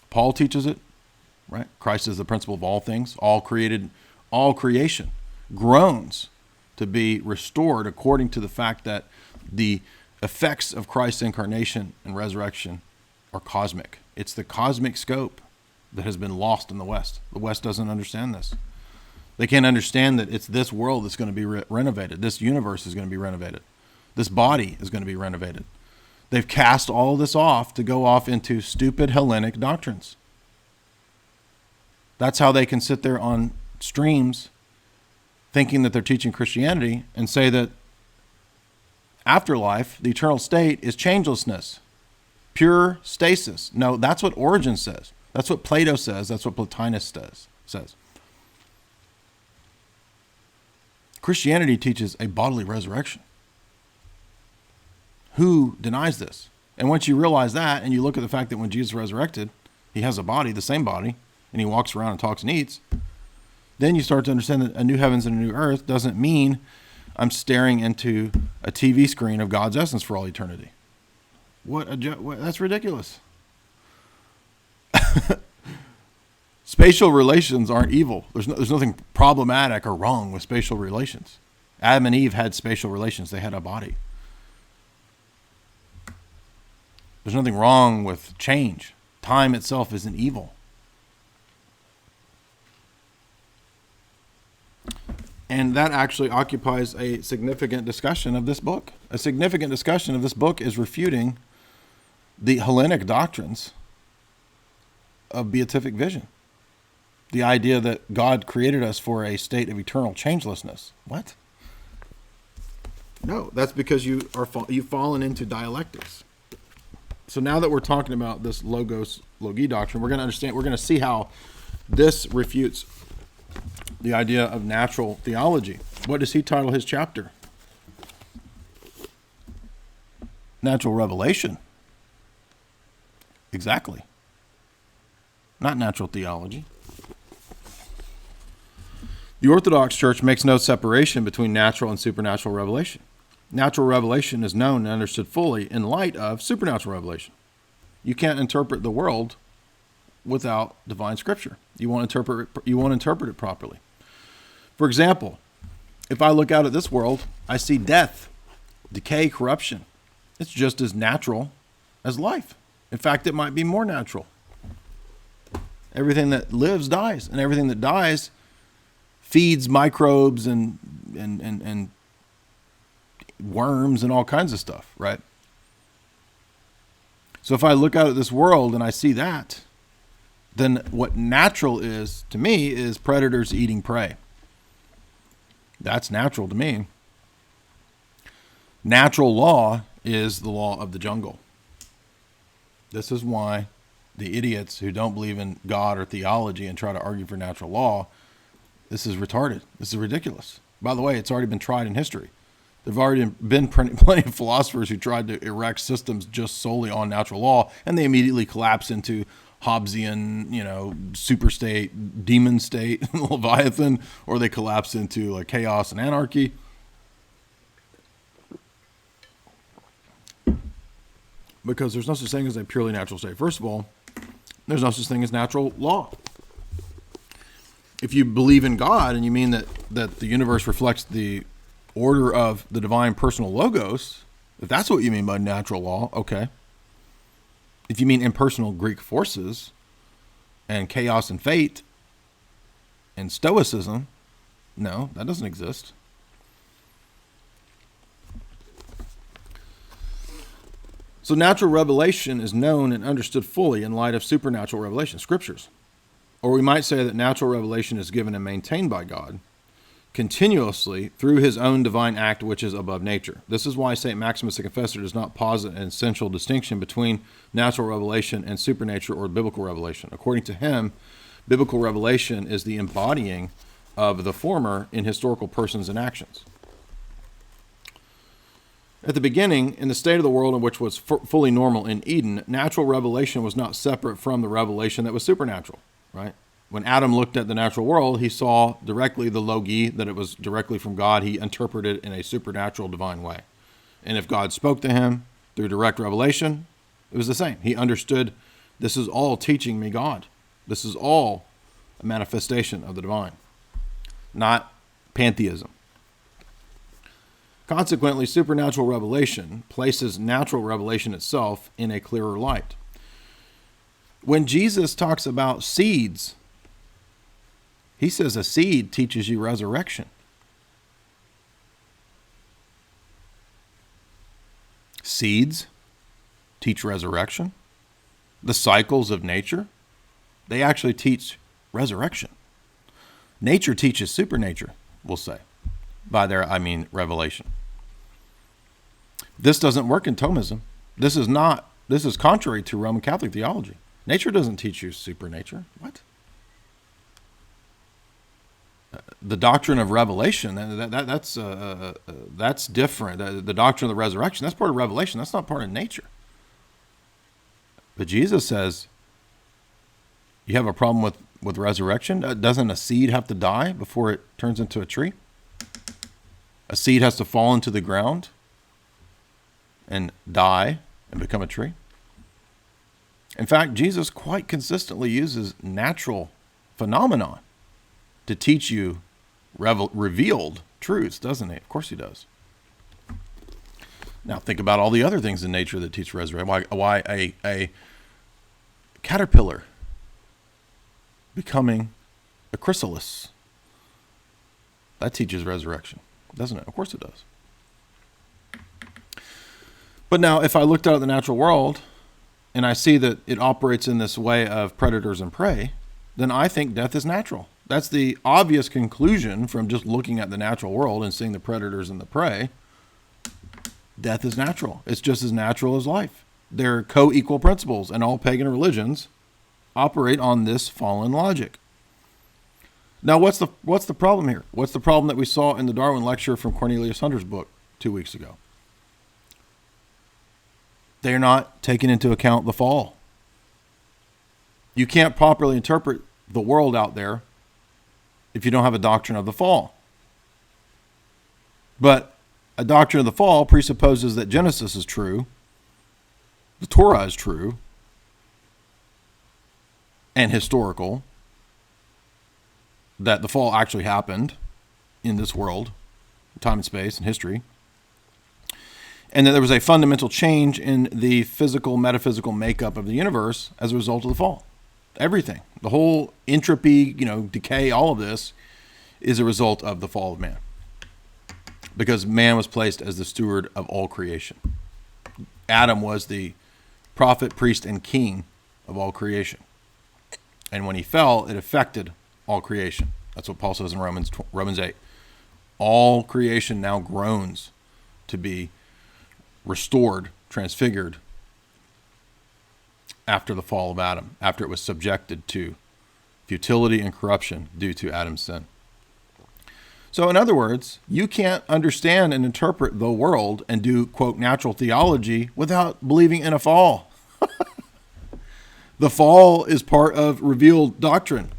Paul teaches it, right? Christ is the principle of all things, all creation groans to be restored according to the fact that the effects of Christ's incarnation and resurrection are cosmic. It's the cosmic scope that has been lost in the West. The West doesn't understand this. They can't understand that it's this world that's going to be renovated. This universe is going to be renovated. This body is going to be renovated. They've cast all this off to go off into stupid Hellenic doctrines. That's how they can sit there on streams thinking that they're teaching Christianity and say that afterlife, the eternal state, is changelessness, pure stasis. No, that's what Origen says. That's what Plato says. That's what Plotinus says. Christianity teaches a bodily resurrection. Who denies this? And once you realize that, and you look at the fact that when Jesus resurrected, he has a body, the same body, and he walks around and talks and eats, then you start to understand that a new heavens and a new earth doesn't mean I'm staring into a TV screen of God's essence for all eternity. That's ridiculous. Spatial relations aren't evil. There's nothing problematic or wrong with spatial relations. Adam and Eve had spatial relations. They had a body. There's nothing wrong with change. Time itself isn't evil. And that actually occupies a significant discussion of this book. A significant discussion of this book is refuting the Hellenic doctrines of beatific vision. The idea that God created us for a state of eternal changelessness. What? No, that's because you've fallen into dialectics. So now that we're talking about this Logoi doctrine, we're going to see how this refutes the idea of natural theology. What does he title his chapter? Natural revelation. Exactly. Not natural theology. The Orthodox Church makes no separation between natural and supernatural revelation. Natural revelation is known and understood fully in light of supernatural revelation. You can't interpret the world without divine scripture. You won't interpret it properly. For example, if I look out at this world, I see death, decay, corruption. It's just as natural as life. In fact, it might be more natural. Everything that lives dies, and everything that dies feeds microbes and worms and all kinds of stuff, right? So if I look out at this world and I see that, then what natural is to me is predators eating prey. That's natural to me. Natural law is the law of the jungle. This is why the idiots who don't believe in God or theology and try to argue for natural law, this is retarded. This is ridiculous. By the way, it's already been tried in history. There have already been plenty of philosophers who tried to erect systems just solely on natural law, and they immediately collapse into Hobbesian, super state, demon state, Leviathan, or they collapse into like chaos and anarchy. Because there's no such thing as a purely natural state. First of all, there's no such thing as natural law. If you believe in God and you mean that the universe reflects the order of the divine personal logos, if that's what you mean by natural law, okay. If you mean impersonal Greek forces and chaos and fate and stoicism, no, that doesn't exist. So natural revelation is known and understood fully in light of supernatural revelation, scriptures. Or we might say that natural revelation is given and maintained by God continuously through his own divine act, which is above nature. This is why St. Maximus the Confessor does not posit an essential distinction between natural revelation and supernatural or biblical revelation. According to him, biblical revelation is the embodying of the former in historical persons and actions. At the beginning, in the state of the world in which was fully normal in Eden, natural revelation was not separate from the revelation that was supernatural, right? When Adam looked at the natural world, he saw directly the Logoi, that it was directly from God. He interpreted it in a supernatural divine way. And if God spoke to him through direct revelation, it was the same. He understood, this is all teaching me God. This is all a manifestation of the divine, not pantheism. Consequently, supernatural revelation places natural revelation itself in a clearer light. When Jesus talks about seeds, he says a seed teaches you resurrection. Seeds teach resurrection. The cycles of nature, they actually teach resurrection. Nature teaches supernature, we'll say. By there, I mean revelation. This doesn't work in Thomism. This is contrary to Roman Catholic theology. Nature doesn't teach you supernature. What? The doctrine of revelation, that's different. The doctrine of the resurrection, that's part of revelation. That's not part of nature. But Jesus says, you have a problem with resurrection? Doesn't a seed have to die before it turns into a tree? A seed has to fall into the ground and die and become a tree. In fact, Jesus quite consistently uses natural phenomenon to teach you revealed truths, doesn't he? Of course he does. Now think about all the other things in nature that teach resurrection. Why a caterpillar becoming a chrysalis. That teaches resurrection, doesn't it? Of course it does. But now, if I looked out at the natural world and I see that it operates in this way of predators and prey, then I think death is natural. That's the obvious conclusion from just looking at the natural world and seeing the predators and the prey. Death is natural. It's just as natural as life. They're co-equal principles, and all pagan religions operate on this fallen logic. Now, what's the problem here? What's the problem that we saw in the Darwin lecture from Cornelius Hunter's book 2 weeks ago? They're not taking into account the fall. You can't properly interpret the world out there if you don't have a doctrine of the fall. But a doctrine of the fall presupposes that Genesis is true, the Torah is true, and historical, that the fall actually happened in this world, time and space and history, and that there was a fundamental change in the physical, metaphysical makeup of the universe as a result of the fall. Everything, the whole entropy, decay, all of this is a result of the fall of man. Because man was placed as the steward of all creation. Adam was the prophet, priest, and king of all creation. And when he fell, it affected all creation. That's what Paul says in Romans 8. All creation now groans to be restored, transfigured after the fall of Adam, after it was subjected to futility and corruption due to Adam's sin. So in other words, you can't understand and interpret the world and do, quote, natural theology without believing in a fall. The fall is part of revealed doctrine.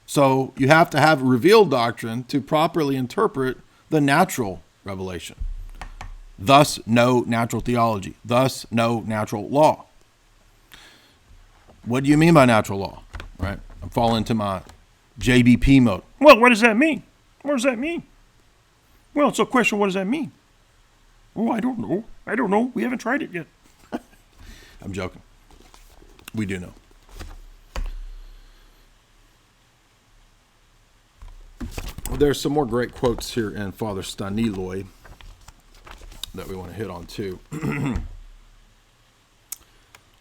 So you have to have revealed doctrine to properly interpret the natural revelation. Thus, no natural theology. Thus, no natural law. What do you mean by natural law? Right? I'm falling into my JBP mode. Well, what does that mean? What does that mean? Well, it's a question. What does that mean? Oh, I don't know. I don't know. We haven't tried it yet. I'm joking. We do know. Well, there's some more great quotes here in Father Staniloy that we want to hit on too.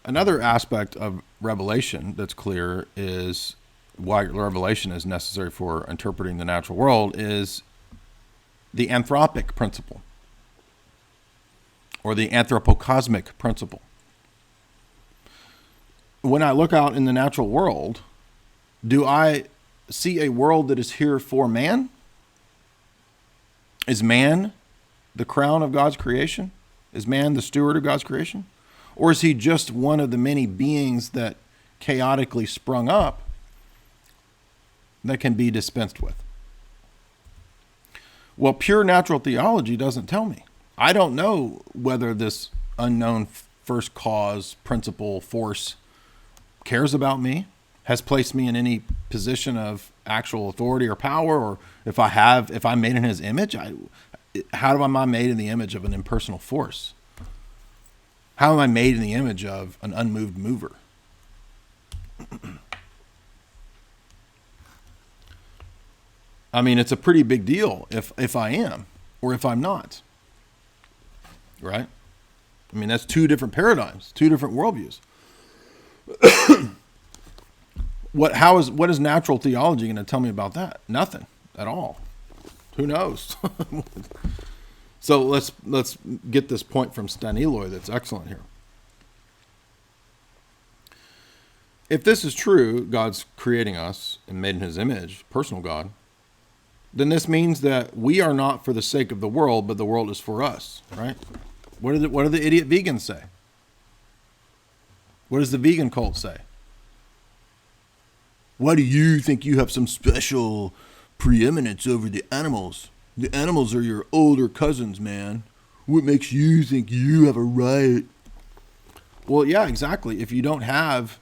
Another aspect of revelation that's clear is why revelation is necessary for interpreting the natural world is the anthropic principle or the anthropocosmic principle. When I look out in the natural world, do I see a world that is here for man? Is man the crown of God's creation? Is man the steward of God's creation? Or is he just one of the many beings that chaotically sprung up that can be dispensed with? Well, pure natural theology doesn't tell me. I don't know whether this unknown first cause, principle, force cares about me, has placed me in any position of actual authority or power, or if I'm made in his image. How am I made in the image of an impersonal force? How am I made in the image of an unmoved mover? I mean, it's a pretty big deal if I am or if I'm not. Right? I mean, that's two different paradigms, two different worldviews. What is natural theology going to tell me about that? Nothing at all. Who knows? So let's get this point from Staniloy that's excellent here. If this is true, God's creating us and made in his image, personal God, then this means that we are not for the sake of the world, but the world is for us, right? What do the idiot vegans say? What does the vegan cult say? Why do you think you have some special preeminence over the animals? The animals are your older cousins, man. What makes you think you have a right? Well, yeah, exactly. If you don't have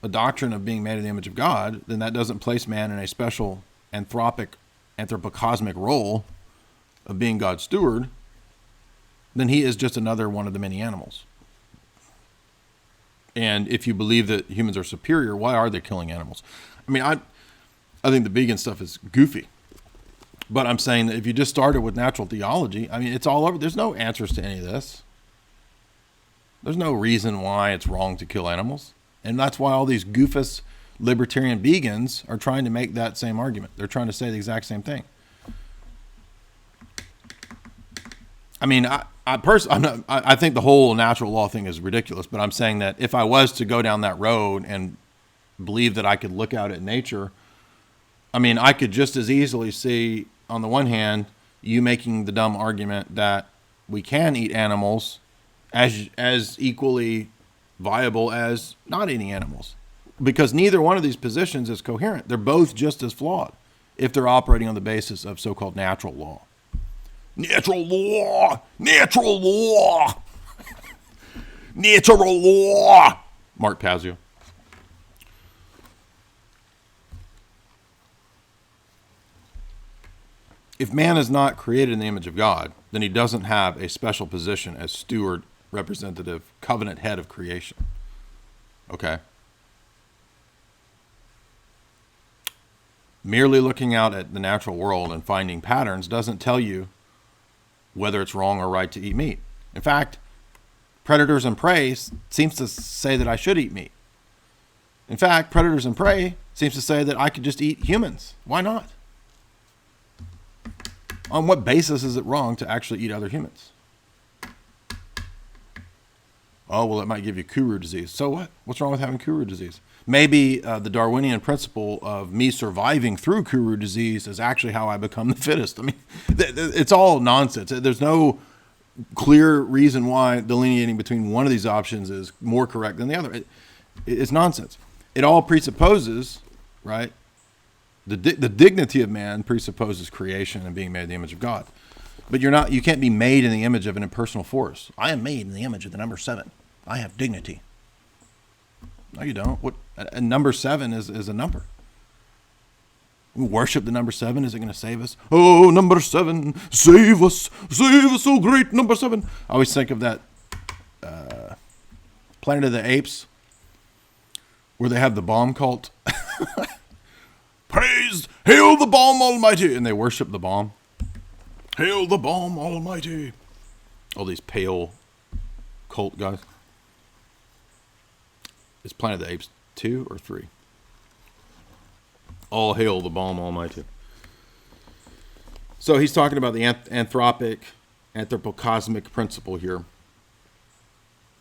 a doctrine of being made in the image of God, then that doesn't place man in a special anthropocosmic role of being God's steward. Then he is just another one of the many animals. And if you believe that humans are superior, why are they killing animals? I mean, I think the vegan stuff is goofy. But I'm saying that if you just started with natural theology, I mean, it's all over. There's no answers to any of this. There's no reason why it's wrong to kill animals. And that's why all these goofus libertarian vegans are trying to make that same argument. They're trying to say the exact same thing. I mean, I think the whole natural law thing is ridiculous, but I'm saying that if I was to go down that road and believe that I could look out at nature, I mean, I could just as easily see, on the one hand, you making the dumb argument that we can eat animals as equally viable as not eating animals, because neither one of these positions is coherent. They're both just as flawed if they're operating on the basis of so-called natural law. Natural law! Natural law! Natural law! Mark Pazio. If man is not created in the image of God, then he doesn't have a special position as steward, representative, covenant head of creation. Okay? Merely looking out at the natural world and finding patterns doesn't tell you whether it's wrong or right to eat meat. In fact, Predators and Prey seems to say that I should eat meat. In fact, Predators and Prey seems to say that I could just eat humans. Why not? On what basis is it wrong to actually eat other humans? Oh, well, it might give you Kuru disease. So what? What's wrong with having Kuru disease? Maybe the Darwinian principle of me surviving through Kuru disease is actually how I become the fittest. I mean, it's all nonsense. There's no clear reason why delineating between one of these options is more correct than the other. It's nonsense. It all presupposes, right? The dignity of man presupposes creation and being made in the image of God. But you can't be made in the image of an impersonal force. I am made in the image of the number 7. I have dignity. No, you don't. A number 7 is a number. We worship the number 7. Is it going to save us? Oh, number 7, save us, oh great number 7. I always think of that Planet of the Apes, where they have the bomb cult. Praise, hail the bomb almighty. And they worship the bomb. Hail the bomb almighty. All these pale cult guys. Is Planet of the Apes 2 or 3? All hail the bomb almighty. So he's talking about the anthropocosmic principle here.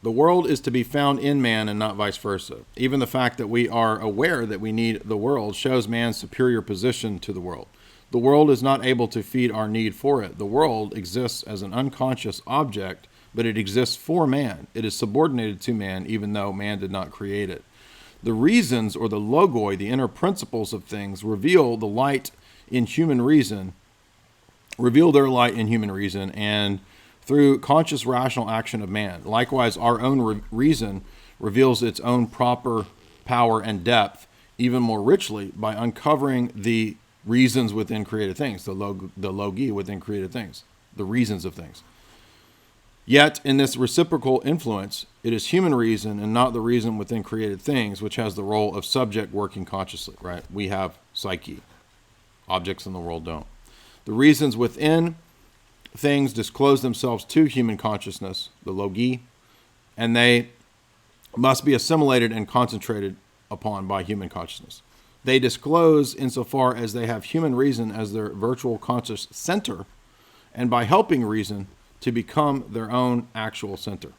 The world is to be found in man and not vice versa. Even the fact that we are aware that we need the world shows man's superior position to the world. The world is not able to feed our need for it. The world exists as an unconscious object, but it exists for man. It is subordinated to man, even though man did not create it. The reasons, or the logoi, the inner principles of things, reveal their light in human reason, and through conscious rational action of man. Likewise, our own reason reveals its own proper power and depth even more richly by uncovering the reasons within created things, the logi within created things, the reasons of things. Yet, in this reciprocal influence, it is human reason and not the reason within created things which has the role of subject working consciously, right? We have psyche. Objects in the world don't. The reasons within things disclose themselves to human consciousness, the logi, and they must be assimilated and concentrated upon by human consciousness. They disclose insofar as they have human reason as their virtual conscious center, and by helping reason to become their own actual center.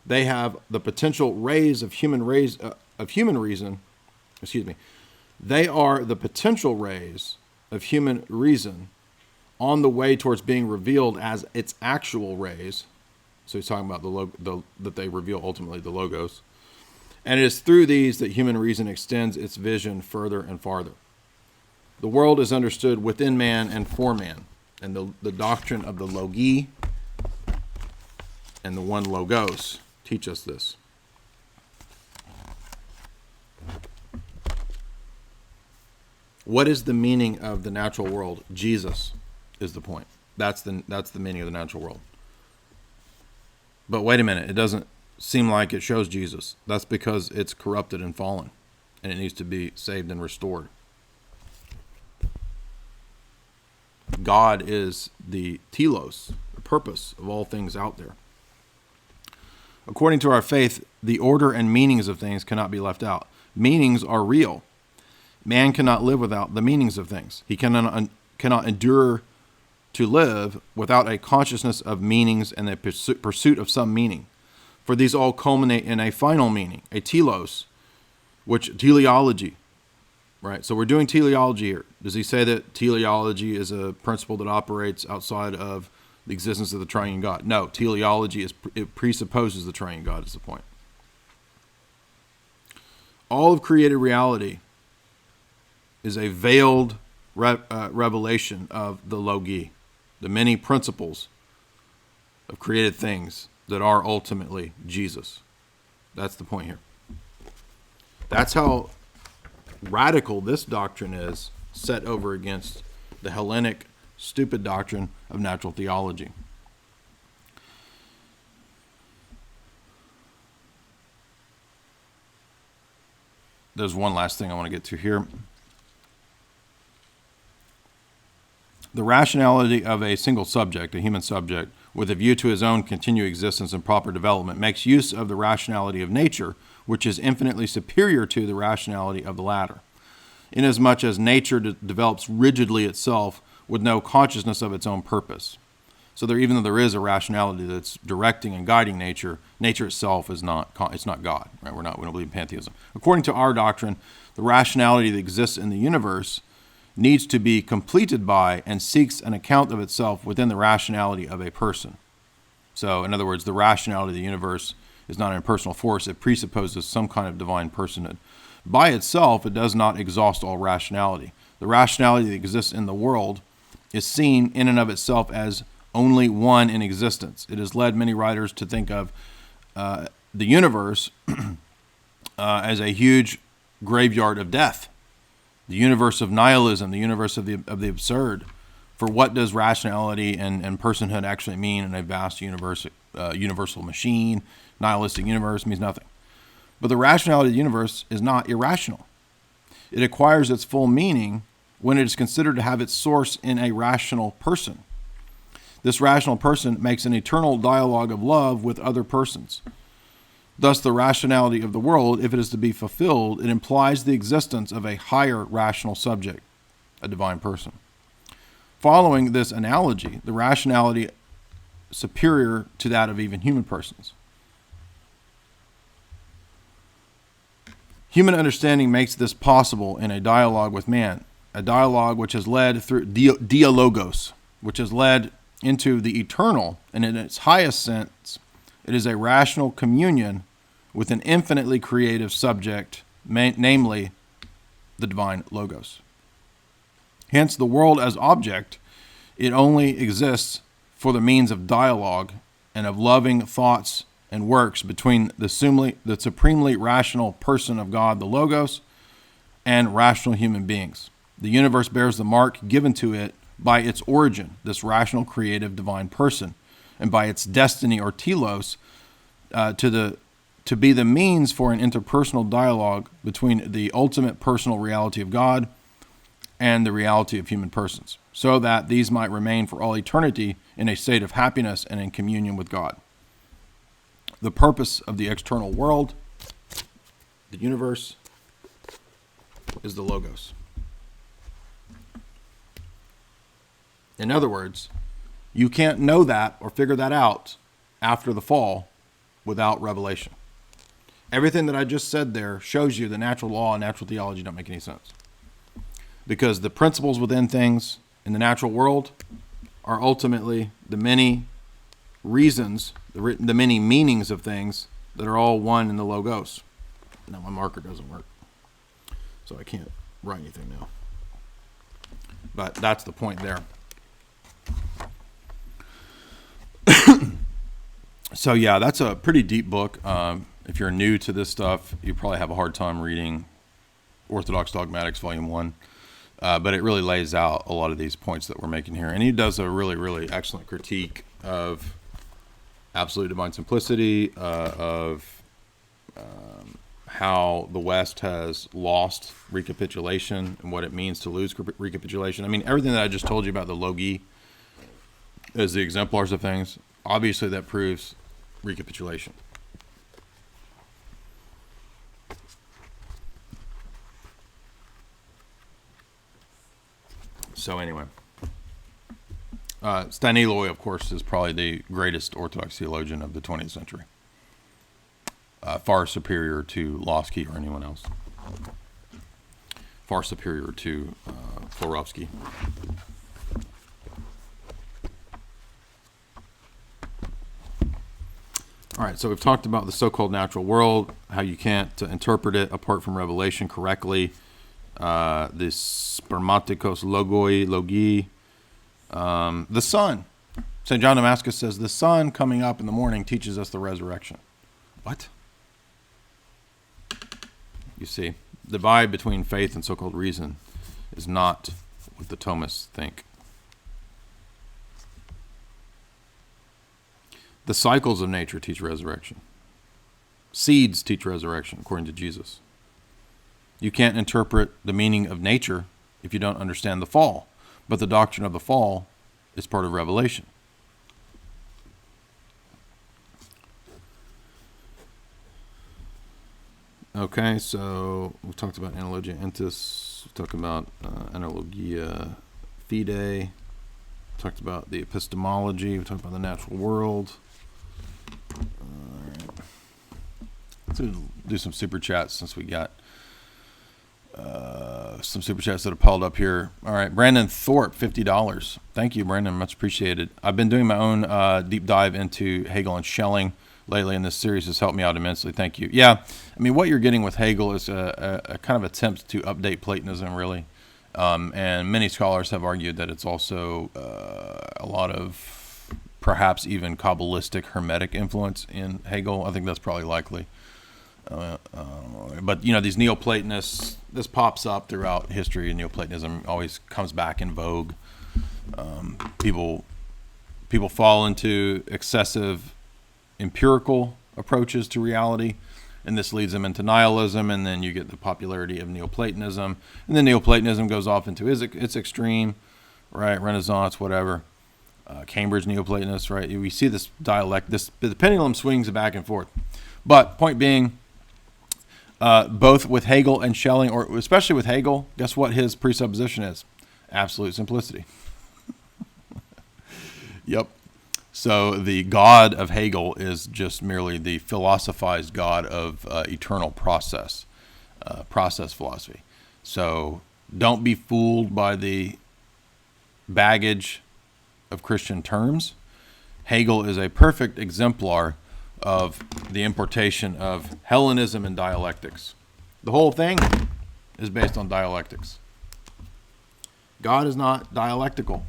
They have the potential rays of human reason. They are the potential rays of human reason on the way towards being revealed as its actual rays. So he's talking about that they reveal ultimately the logos. And it is through these that human reason extends its vision further and farther. The world is understood within man and for man. And the doctrine of the logi and the one logos teach us this. What is the meaning of the natural world? Jesus is the point. That's the meaning of the natural world. But wait a minute, it doesn't seem like it shows Jesus. That's because it's corrupted and fallen, and it needs to be saved and restored. God is the telos, the purpose of all things out there. According to our faith, the order and meanings of things cannot be left out. Meanings are real. Man cannot live without the meanings of things. He cannot endure to live without a consciousness of meanings and the pursuit of some meaning. For these all culminate in a final meaning, a telos, which teleology, right? So we're doing teleology here. Does he say that teleology is a principle that operates outside of the existence of the triune God? No, teleology it presupposes the triune God is the point. All of created reality is a veiled revelation of the Logoi, the many principles of created things that are ultimately Jesus. That's the point here. That's how radical this doctrine is, set over against the Hellenic stupid doctrine of natural theology. There's one last thing I want to get to here. The rationality of a single subject, a human subject, with a view to his own continued existence and proper development, makes use of the rationality of nature, which is infinitely superior to the rationality of the latter, inasmuch as nature develops rigidly itself with no consciousness of its own purpose. So even though there is a rationality that's directing and guiding nature, nature itself is not God. Right? We don't believe in pantheism. According to our doctrine, the rationality that exists in the universe needs to be completed by and seeks an account of itself within the rationality of a person. So, in other words, the rationality of the universe is not an impersonal force. It presupposes some kind of divine personhood. By itself, it does not exhaust all rationality. The rationality that exists in the world is seen in and of itself as only one in existence. It has led many writers to think of the universe as a huge graveyard of death, the universe of nihilism, the universe of the absurd. For what does rationality and personhood actually mean in a vast universal machine? Nihilistic universe means nothing. But the rationality of the universe is not irrational. It acquires its full meaning when it is considered to have its source in a rational person. This rational person makes an eternal dialogue of love with other persons. Thus, the rationality of the world, if it is to be fulfilled, it implies the existence of a higher rational subject, a divine person. Following this analogy, the rationality superior to that of even human persons. Human understanding makes this possible in a dialogue with man, a dialogue which has led through dialogos, which has led into the eternal, and in its highest sense, it is a rational communion with an infinitely creative subject, namely the divine Logos. Hence, the world as object, it only exists for the means of dialogue and of loving thoughts and works between the supremely rational person of God, the Logos, and rational human beings. The universe bears the mark given to it by its origin, this rational, creative, divine person, and by its destiny or telos, to be the means for an interpersonal dialogue between the ultimate personal reality of God and the reality of human persons, so that these might remain for all eternity in a state of happiness and in communion with God. The purpose of the external world, the universe, is the Logos. In other words, you can't know that or figure that out after the fall without revelation. Everything that I just said there shows you the natural law and natural theology don't make any sense. Because the principles within things in the natural world are ultimately the many reasons, the many meanings of things that are all one in the Logos. Now my marker doesn't work, so I can't write anything now. But that's the point there. So yeah, that's a pretty deep book. If you're new to this stuff, you probably have a hard time reading Orthodox Dogmatics Volume 1. But it really lays out a lot of these points that we're making here. And he does a really, really excellent critique of absolute divine simplicity, of how the West has lost recapitulation and what it means to lose recapitulation. I mean, everything that I just told you about the Logoi as the exemplars of things, obviously that proves recapitulation. So anyway, Staniloy, of course, is probably the greatest Orthodox theologian of the 20th century. Far superior to Lossky or anyone else. Far superior to Florovsky. All right, so we've talked about the so-called natural world, how you can't interpret it apart from revelation correctly. This spermatikos logi, the sun. St. John Damascus says the sun coming up in the morning teaches us the resurrection. What? You see, the divide between faith and so-called reason is not what the Thomists think. The cycles of nature teach resurrection. Seeds teach resurrection, according to Jesus. You can't interpret the meaning of nature if you don't understand the fall. But the doctrine of the fall is part of Revelation. Okay, so we talked about analogia entis. We talked about analogia fide. We talked about the epistemology. We talked about the natural world. All right. Let's do some super chats since we got some super chats that have piled up here. All right, Brandon Thorpe, $50. Thank you, Brandon. Much appreciated. I've been doing my own deep dive into Hegel and Schelling lately, and this series has helped me out immensely. Thank you. Yeah, I mean, what you're getting with Hegel is a kind of attempt to update Platonism, really. And many scholars have argued that it's also a lot of perhaps even Kabbalistic Hermetic influence in Hegel. I think that's probably likely. But, you know, these Neoplatonists, this pops up throughout history, and Neoplatonism always comes back in vogue. People fall into excessive empirical approaches to reality, and this leads them into nihilism, and then you get the popularity of Neoplatonism, and then Neoplatonism goes off into its extreme, right? Renaissance, whatever. Cambridge Neoplatonists, right? We see this dialect, the pendulum swings back and forth. But point being, both with Hegel and Schelling, or especially with Hegel, guess what his presupposition is? Absolute simplicity. Yep. So the God of Hegel is just merely the philosophized God of eternal process philosophy. So don't be fooled by the baggage of Christian terms. Hegel is a perfect exemplar of the importation of Hellenism and dialectics. The whole thing is based on dialectics. God is not dialectical.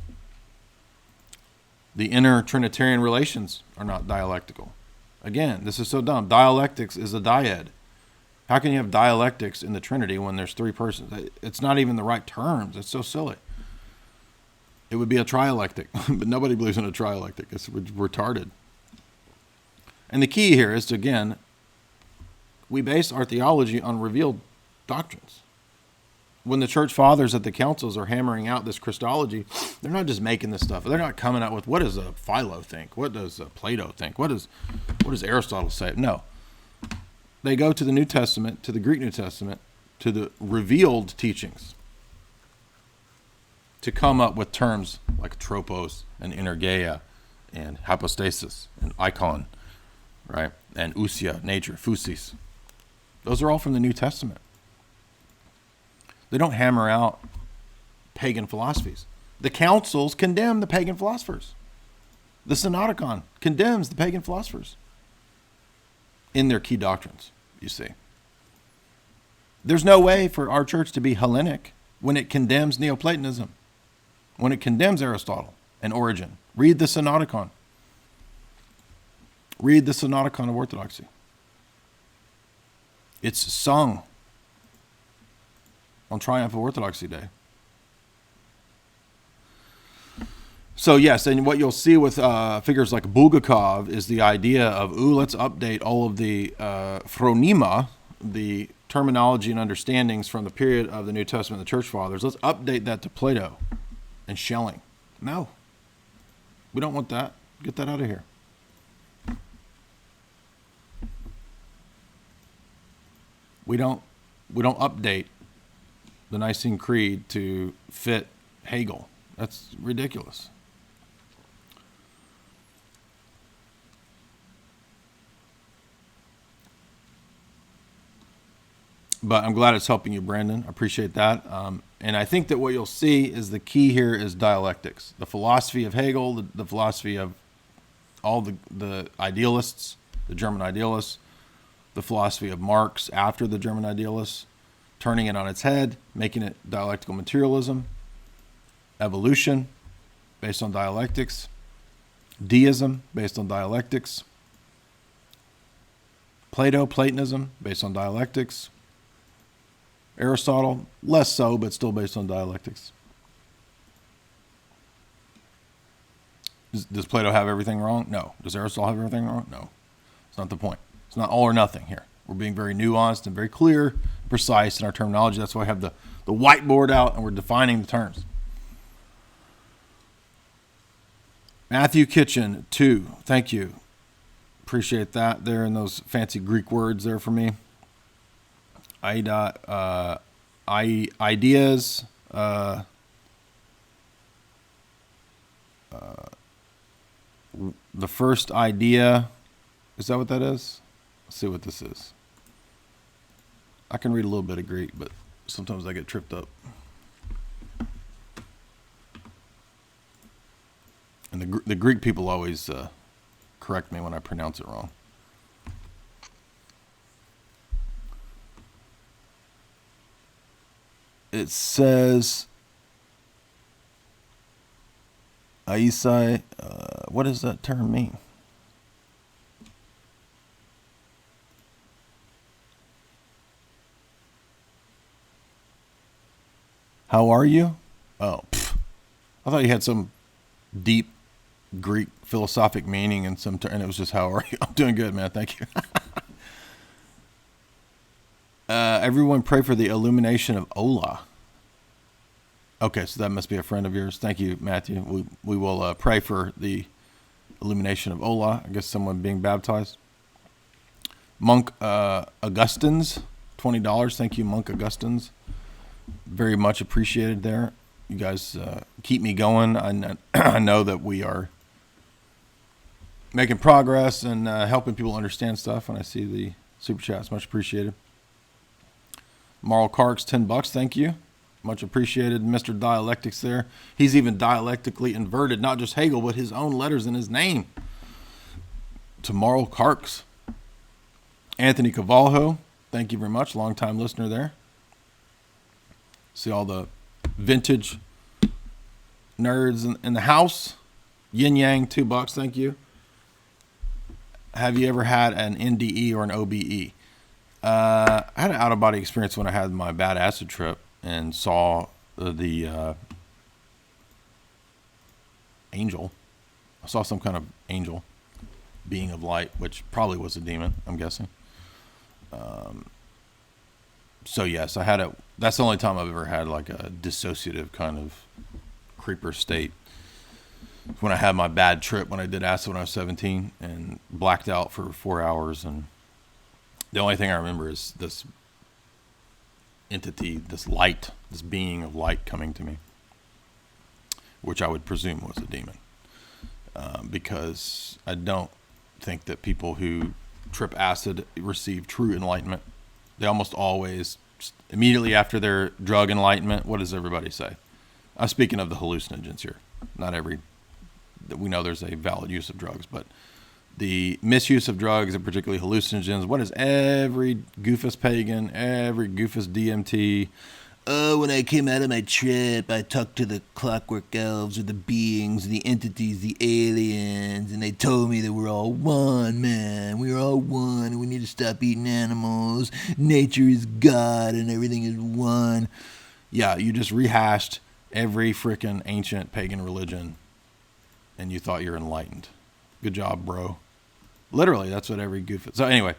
The inner Trinitarian relations are not dialectical. Again, this is so dumb. Dialectics is a dyad. How can you have dialectics in the Trinity when there's three persons? It's not even the right terms. It's so silly. It would be a trialectic, but nobody believes in a trialectic. It's retarded. And the key here is to, again, we base our theology on revealed doctrines. When the church fathers at the councils are hammering out this Christology, they're not just making this stuff. They're not coming out with, what does a Philo think? What does Plato think? What does Aristotle say? No. They go to the New Testament, to the Greek New Testament, to the revealed teachings to come up with terms like tropos and energeia and hypostasis and icon, right? And ousia, nature, physis. Those are all from the New Testament. They don't hammer out pagan philosophies. The councils condemn the pagan philosophers. The Synodicon condemns the pagan philosophers in their key doctrines, you see. There's no way for our church to be Hellenic when it condemns Neoplatonism, when it condemns Aristotle and Origen. Read the Synodicon. Read the Synodicon of Orthodoxy. It's sung on Triumph of Orthodoxy Day. So yes, and what you'll see with figures like Bulgakov is the idea of, let's update all of the phronema the terminology and understandings from the period of the New Testament and the Church Fathers. Let's update that to Plato and Schelling. No, we don't want that. Get that out of here. We don't update the Nicene Creed to fit Hegel. That's ridiculous. But I'm glad it's helping you, Brandon. I appreciate that. And I think that what you'll see is the key here is dialectics. The philosophy of Hegel, the philosophy of all the idealists, the German idealists, the philosophy of Marx after the German idealists, turning it on its head, making it dialectical materialism, evolution based on dialectics, deism based on dialectics, Platonism based on dialectics, Aristotle, less so, but still based on dialectics. Does Plato have everything wrong? No. Does Aristotle have everything wrong? No. It's not the point. It's not all or nothing here. We're being very nuanced and very clear, precise in our terminology. That's why I have the whiteboard out and we're defining the terms. Matthew Kitchen, 2. Thank you. Appreciate that there in those fancy Greek words there for me. Ideas. The first idea. Is that what that is? Let's see what this is. I can read a little bit of Greek, but sometimes I get tripped up. And the Greek people always correct me when I pronounce it wrong. It says, Aisai, what does that term mean? How are you? Oh, I thought you had some deep Greek philosophic meaning and and it was just how are you? I'm doing good, man. Thank you. Everyone pray for the illumination of Ola. Okay, so that must be a friend of yours. Thank you, Matthew. We will pray for the illumination of Ola. I guess someone being baptized. Monk Augustins, $20. Thank you, Monk Augustins. Very much appreciated there. You guys keep me going. I know that we are making progress and helping people understand stuff. When I see the super chats, much appreciated. Marl Karks, $10. Thank you. Much appreciated. Mr. Dialectics there. He's even dialectically inverted, not just Hegel, but his own letters in his name. To Marl Karks. Anthony Cavalho, thank you very much. Long-time listener there. See all the vintage nerds in the house. Yin Yang, $2. Thank you. Have you ever had an NDE or an OBE? I had an out-of-body experience when I had my bad acid trip and saw the angel. I saw some kind of angel, being of light, which probably was a demon, I'm guessing. So yes, I had it. That's the only time I've ever had like a dissociative kind of creeper state. When I had my bad trip when I did acid when I was 17 and blacked out for 4 hours, and the only thing I remember is this entity, this light, this being of light coming to me, which I would presume was a demon, because I don't think that people who trip acid receive true enlightenment. They almost always, immediately after their drug enlightenment, what does everybody say? I'm speaking of the hallucinogens here. Not every, we know there's a valid use of drugs, but the misuse of drugs, and particularly hallucinogens, what is every goofus pagan, every goofus DMT? Oh, when I came out of my trip, I talked to the clockwork elves, or the beings, the entities, the aliens, and they told me that we're all one, man. We're all one, and we need to stop eating animals. Nature is God, and everything is one. Yeah, you just rehashed every frickin' ancient pagan religion, and you thought you're enlightened. Good job, bro. Literally, that's what every goof is. So anyway,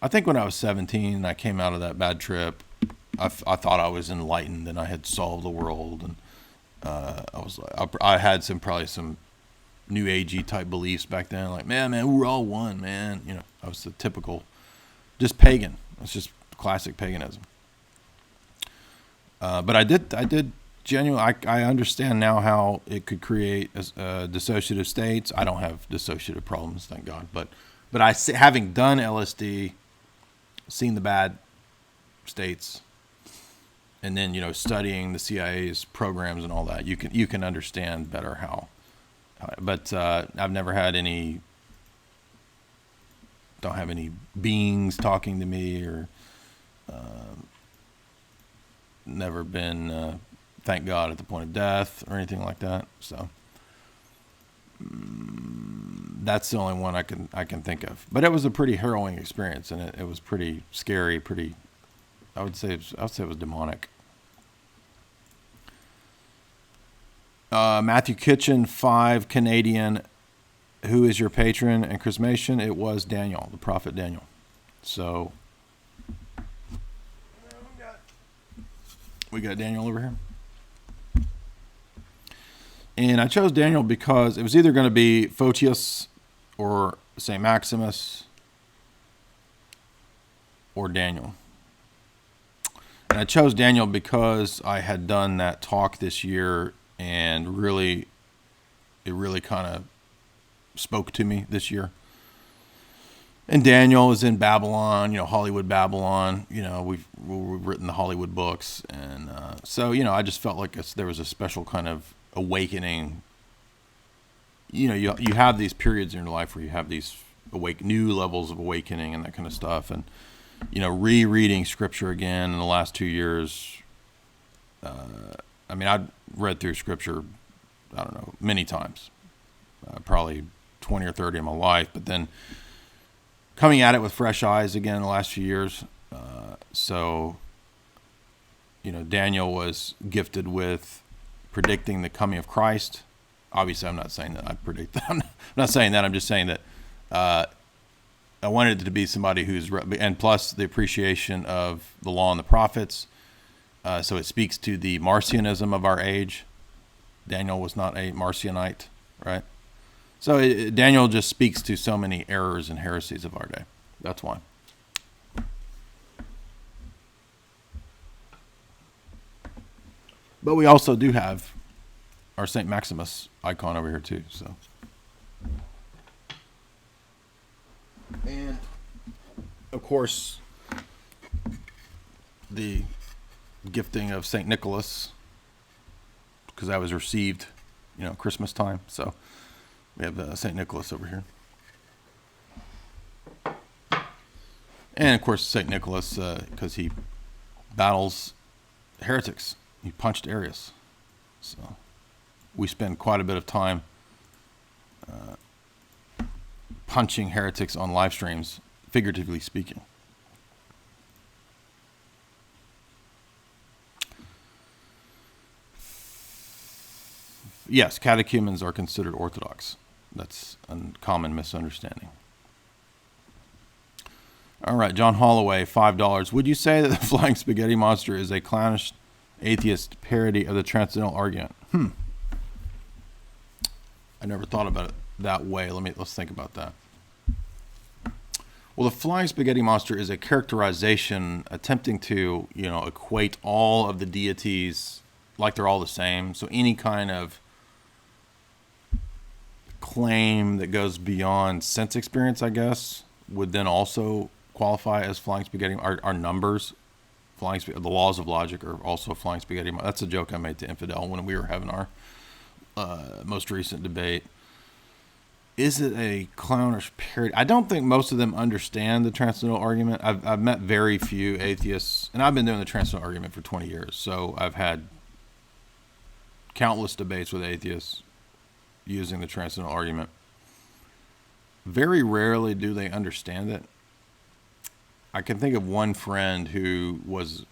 I think when I was 17 and I came out of that bad trip, I thought I was enlightened and I had solved the world, and I had probably some new agey type beliefs back then, like man, we're all one, man. I was the typical, just pagan. It's just classic paganism. But I did genuinely. I understand now how it could create dissociative states. I don't have dissociative problems, thank God. But having done LSD, seen the bad states, and then studying the CIA's programs and all that, you can understand better how. But I've never had any. Don't have any beings talking to me, or never been, thank God, at the point of death or anything like that. So that's the only one I can think of. But it was a pretty harrowing experience, and it was pretty scary. I would say it was demonic. Matthew Kitchen, 5 Canadian. Who is your patron and chrismation? It was Daniel, the prophet Daniel. So we got Daniel over here. And I chose Daniel because it was either going to be Photius or St. Maximus or Daniel. And I chose Daniel because I had done that talk this year, and it really kind of spoke to me this year. And Daniel is in Babylon, Hollywood Babylon. We've written the Hollywood books, and so I just felt like there was a special kind of awakening. You have these periods in your life where you have these new levels of awakening and that kind of stuff, and rereading Scripture again in the last 2 years. I'd read through Scripture, I don't know, many times, probably 20 or 30 in my life, but then coming at it with fresh eyes again in the last few years. Daniel was gifted with predicting the coming of Christ. Obviously, I'm not saying that I predict that. I'm not saying that. I'm just saying that I wanted it to be somebody and plus the appreciation of the law and the prophets. So it speaks to the Marcionism of our age. Daniel was not a Marcionite, right? So Daniel just speaks to so many errors and heresies of our day. That's why. But we also do have our St. Maximus icon over here too. So, and of course, the gifting of St. Nicholas, because that was received, Christmas time. So we have St. Nicholas over here. And of course, St. Nicholas, because he battles heretics. He punched Arius. So we spend quite a bit of time punching heretics on live streams, figuratively speaking. Yes, catechumens are considered orthodox. That's a common misunderstanding. All right, John Holloway, $5. Would you say that the Flying Spaghetti Monster is a clownish atheist parody of the transcendental argument? I never thought about it that way. Let's think about that. Well, the Flying Spaghetti Monster is a characterization attempting to, equate all of the deities like they're all the same. So any kind of claim that goes beyond sense experience, I guess, would then also qualify as flying spaghetti. Our numbers, the laws of logic are also flying spaghetti. That's a joke I made to Infidel when we were having our most recent debate. Is it a clownish parody? I don't think most of them understand the transcendental argument. I've met very few atheists, and I've been doing the transcendental argument for 20 years. So I've had countless debates with atheists using the transcendental argument. Very rarely do they understand it. I can think of one friend who was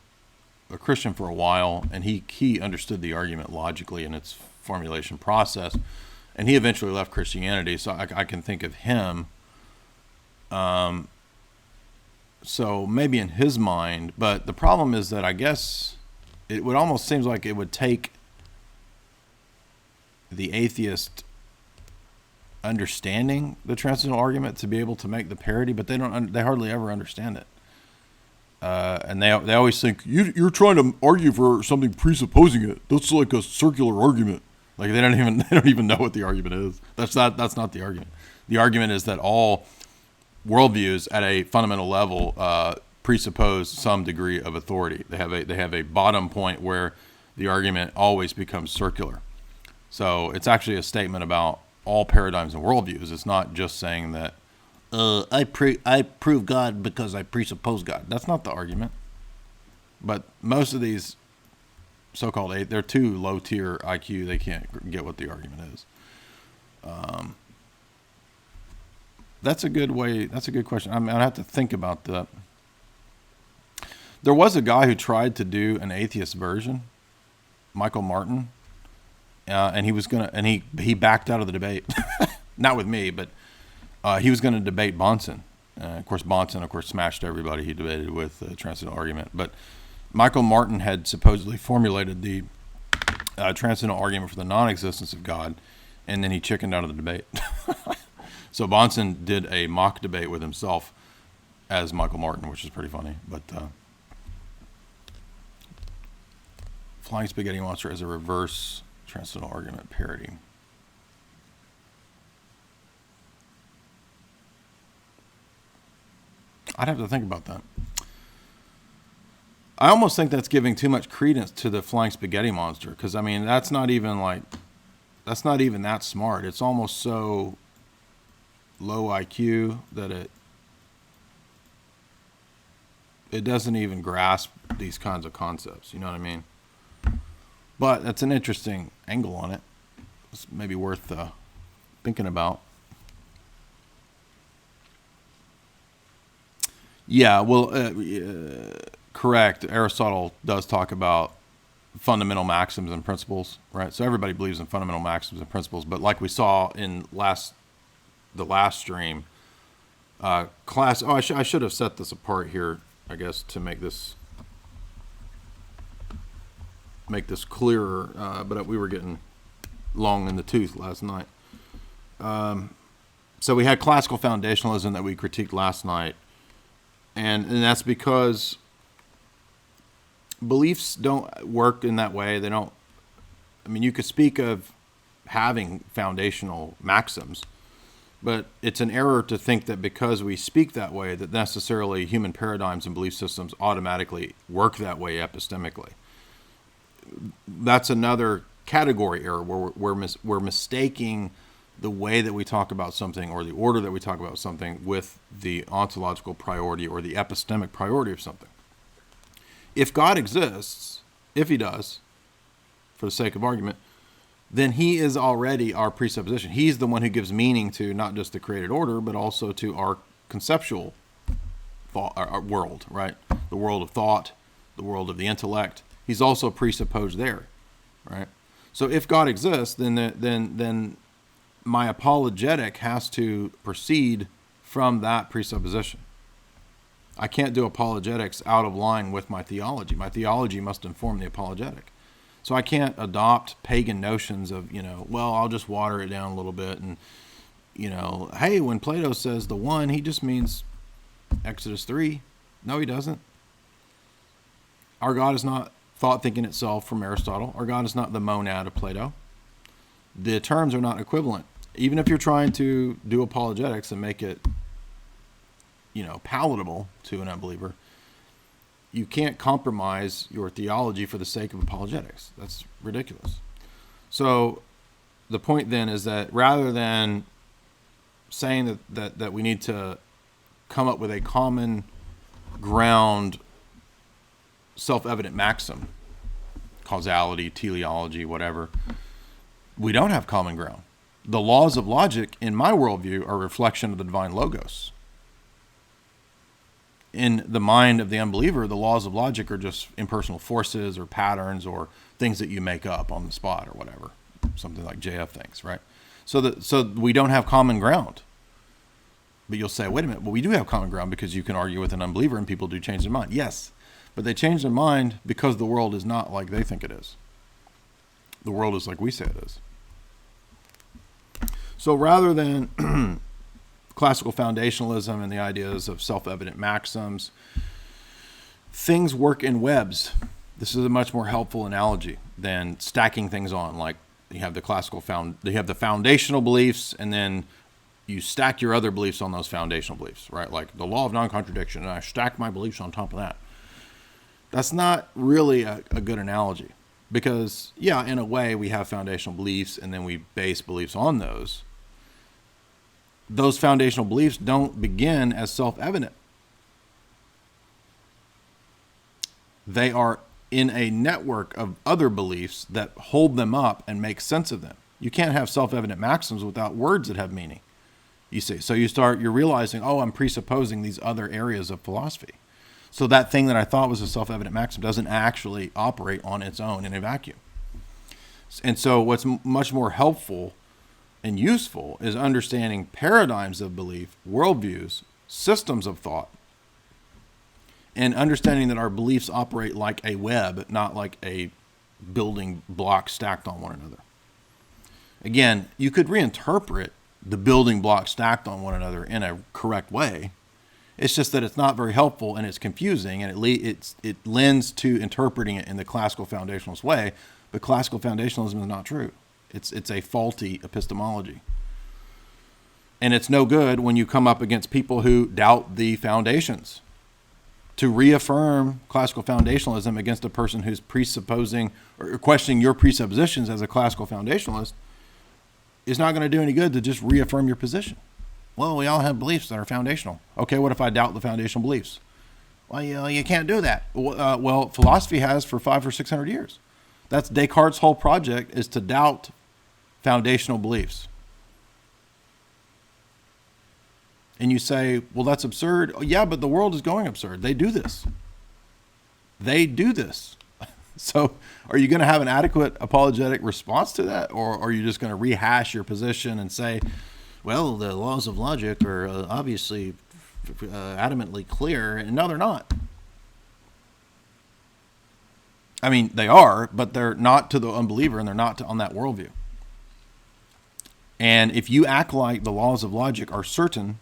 a Christian for a while, and he understood the argument logically in its formulation process, and he eventually left Christianity. So I can think of him. So So maybe in his mind, but the problem is that I guess it would almost seems like it would take the atheist understanding the transcendental argument to be able to make the parody, but they hardly ever understand it. And they always think you're trying to argue for something presupposing it. That's like a circular argument. Like they don't even know what the argument is. That's not the argument. The argument is that all worldviews at a fundamental level presuppose some degree of authority. They have a bottom point where the argument always becomes circular. So it's actually a statement about all paradigms and worldviews. It's not just saying that I prove God because I presuppose God. That's not the argument. But most of these so-called they're too low tier IQ. They can't get what the argument is. That's a good way. That's a good question. I mean, I have to think about that. There was a guy who tried to do an atheist version, Michael Martin, and he backed out of the debate. Not with me, but he was going to debate Bonson. Of course, Bonson, smashed everybody he debated with the transcendental argument. But Michael Martin had supposedly formulated the transcendental argument for the non-existence of God, and then he chickened out of the debate. So Bonson did a mock debate with himself as Michael Martin, which is pretty funny. But Flying Spaghetti Monster is a reverse transcendental argument parody. I'd have to think about that. I almost think that's giving too much credence to the Flying Spaghetti Monster, because I mean that's not even that smart. It's almost so low IQ that it doesn't even grasp these kinds of concepts. You know what I mean? But that's an interesting angle on it. It's maybe worth thinking about. Yeah, well, correct. Aristotle does talk about fundamental maxims and principles, right? So everybody believes in fundamental maxims and principles, but like we saw in the last stream, class. Oh, I should have set this apart here, I guess, to make this clearer. But we were getting long in the tooth last night. So we had classical foundationalism that we critiqued last night, and that's because beliefs don't work in that way. They don't. I mean, you could speak of having foundational maxims, but it's an error to think that because we speak that way, that necessarily human paradigms and belief systems automatically work that way epistemically. That's another category error where we're mistaking the way that we talk about something or the order that we talk about something with the ontological priority or the epistemic priority of something. If God exists, if he does, for the sake of argument, then he is already our presupposition. He's the one who gives meaning to not just the created order, but also to our conceptual thought, our world, right? The world of thought, the world of the intellect. He's also presupposed there, right? So if God exists, then my apologetic has to proceed from that presupposition. I can't do apologetics out of line with my theology. My theology must inform the apologetic. So I can't adopt pagan notions of, well, I'll just water it down a little bit. And, hey, when Plato says the one, he just means Exodus 3. No, he doesn't. Our God is not thought thinking itself from Aristotle. Our God is not the monad of Plato. The terms are not equivalent. Even if you're trying to do apologetics and make it, palatable to an unbeliever, you can't compromise your theology for the sake of apologetics. That's ridiculous. So the point then is that rather than saying that we need to come up with a common ground, self-evident maxim, causality, teleology, whatever, we don't have common ground. The laws of logic in my worldview are a reflection of the divine logos. In the mind of the unbeliever, the laws of logic are just impersonal forces or patterns or things that you make up on the spot or whatever, something like JF thinks, right? So we don't have common ground. But you'll say, wait a minute, well, we do have common ground because you can argue with an unbeliever and people do change their mind. Yes, but they change their mind because the world is not like they think it is. The world is like we say it is. So rather than classical foundationalism and the ideas of self-evident maxims, things work in webs. This is a much more helpful analogy than stacking things on. Like you have the foundational beliefs, and then you stack your other beliefs on those foundational beliefs, right? Like the law of non-contradiction, and I stack my beliefs on top of that. That's not really a good analogy because, yeah, in a way we have foundational beliefs and then we base beliefs on those. Those foundational beliefs don't begin as self-evident. They are in a network of other beliefs that hold them up and make sense of them. You can't have self-evident maxims without words that have meaning. You see, so you're realizing, oh, I'm presupposing these other areas of philosophy. So that thing that I thought was a self-evident maxim doesn't actually operate on its own in a vacuum. And so what's much more helpful and useful is understanding paradigms of belief, worldviews, systems of thought, and understanding that our beliefs operate like a web, not like a building block stacked on one another. Again, you could reinterpret the building blocks stacked on one another in a correct way. It's just that it's not very helpful and it's confusing, and it lends to interpreting it in the classical foundationalist way. But classical foundationalism is not true. It's a faulty epistemology. And it's no good when you come up against people who doubt the foundations. To reaffirm classical foundationalism against a person who's presupposing or questioning your presuppositions as a classical foundationalist is not going to do any good to just reaffirm your position. Well, we all have beliefs that are foundational. Okay, what if I doubt the foundational beliefs? Well, you can't do that. Well, philosophy has for 500 or 600 years. That's Descartes' whole project, is to doubt foundational beliefs. And you say, well, that's absurd. Oh, yeah, but the world is going absurd. They do this. So are you going to have an adequate apologetic response to that? Or are you just going to rehash your position and say, well, the laws of logic are obviously adamantly clear? And no, they're not. I mean, they are, but they're not to the unbeliever, and they're not on that worldview. And if you act like the laws of logic are certain,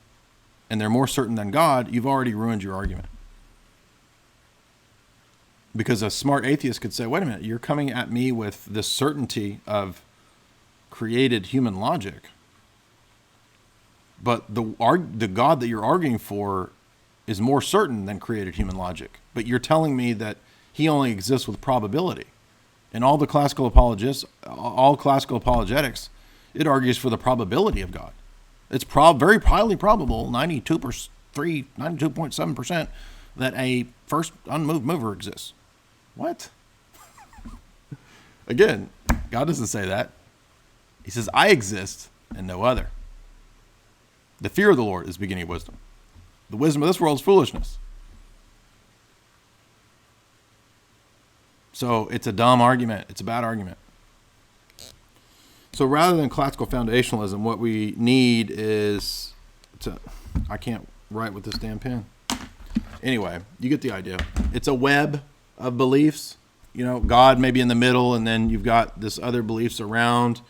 and they're more certain than God, you've already ruined your argument. Because a smart atheist could say, wait a minute, you're coming at me with this certainty of created human logic, but the God that you're arguing for is more certain than created human logic. But you're telling me that he only exists with probability. And all classical apologetics, it argues for the probability of God. It's very highly probable, 92.7%, that a first unmoved mover exists. What? Again, God doesn't say that. He says, I exist and no other. The fear of the Lord is the beginning of wisdom. The wisdom of this world is foolishness. So it's a dumb argument. It's a bad argument. So rather than classical foundationalism, what we need is I can't write with this damn pen. Anyway, you get the idea. It's a web of beliefs. God may be in the middle, and then you've got this other beliefs around.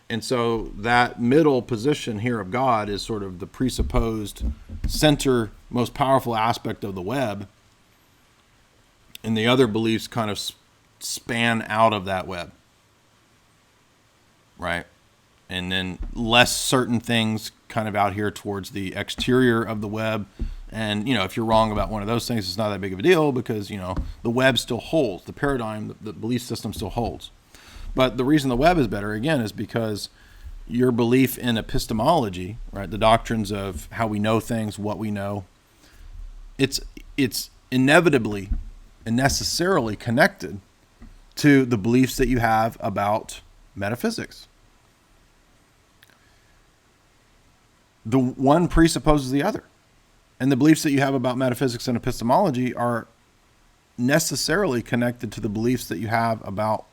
And so that middle position here of God is sort of the presupposed center, most powerful aspect of the web. And the other beliefs kind of span out of that web. Right? And then less certain things kind of out here towards the exterior of the web. And, if you're wrong about one of those things, it's not that big of a deal because, the web still holds. The paradigm, the belief system still holds. But the reason the web is better, again, is because your belief in epistemology, right, the doctrines of how we know things, what we know, it's inevitably and necessarily connected to the beliefs that you have about metaphysics. The one presupposes the other. And the beliefs that you have about metaphysics and epistemology are necessarily connected to the beliefs that you have about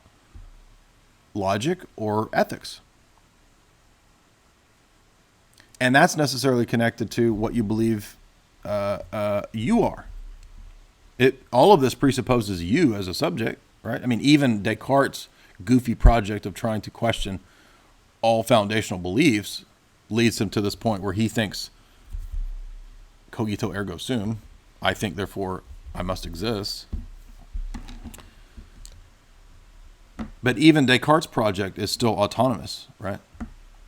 logic or ethics. And that's necessarily connected to what you believe you are. All of this presupposes you as a subject, right? I mean, even Descartes' goofy project of trying to question all foundational beliefs leads him to this point where he thinks cogito ergo sum, I think, therefore I must exist. But even Descartes' project is still autonomous, right?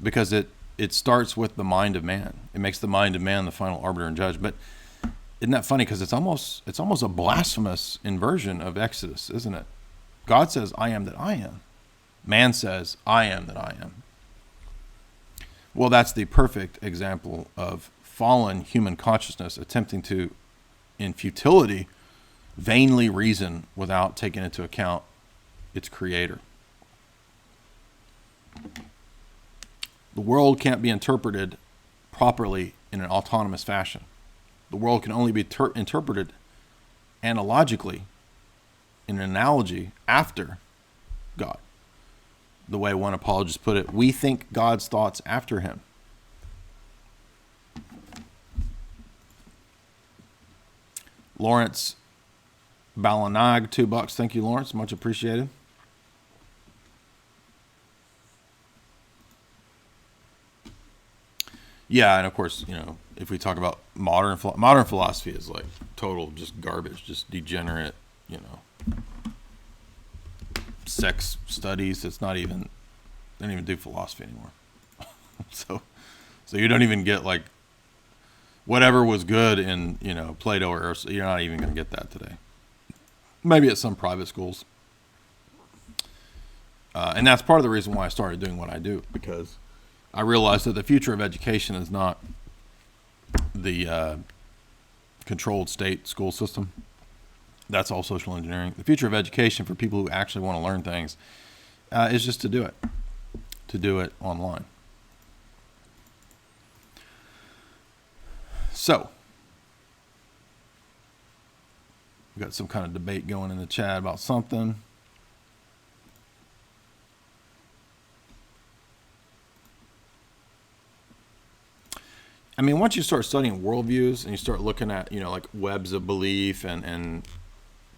Because it starts with the mind of man. It makes the mind of man the final arbiter and judge. But isn't that funny? Because it's almost a blasphemous inversion of Exodus, isn't it? God says, I am that I am. Man says, I am that I am. Well, that's the perfect example of fallen human consciousness attempting to, in futility, vainly reason without taking into account its creator. The world can't be interpreted properly in an autonomous fashion. The world can only be interpreted analogically, in an analogy, after God. The way one apologist put it, we think God's thoughts after him. Lawrence Balanag, $2. Thank you, Lawrence. Much appreciated. Yeah, and of course, if we talk about modern philosophy is like total just garbage, just degenerate, sex studies. It's not even, they don't even do philosophy anymore. So you don't even get like whatever was good in, Plato or Aristotle. You're not even going to get that today. Maybe at some private schools. And that's part of the reason why I started doing what I do, because I realized that the future of education is not the controlled state school system. That's all social engineering. The future of education for people who actually want to learn things is just to do it online. So, we got some kind of debate going in the chat about something. I mean, once you start studying worldviews and you start looking at, like webs of belief and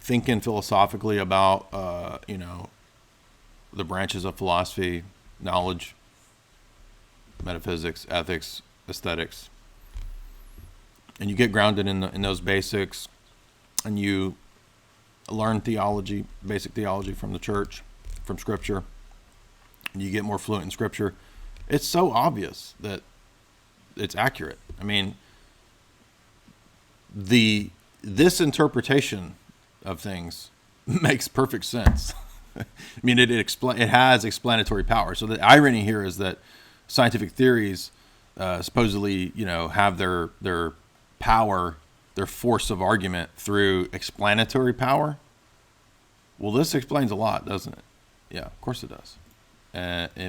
thinking philosophically about, the branches of philosophy, knowledge, metaphysics, ethics, aesthetics, and you get grounded in those basics, and you learn theology, basic theology from the church, from Scripture, and you get more fluent in Scripture, it's so obvious that it's accurate. I mean, this interpretation of things makes perfect sense. I mean, it has explanatory power. So the irony here is that scientific theories supposedly, have their power, their force of argument through explanatory power. Well, this explains a lot, doesn't it? Yeah, of course it does.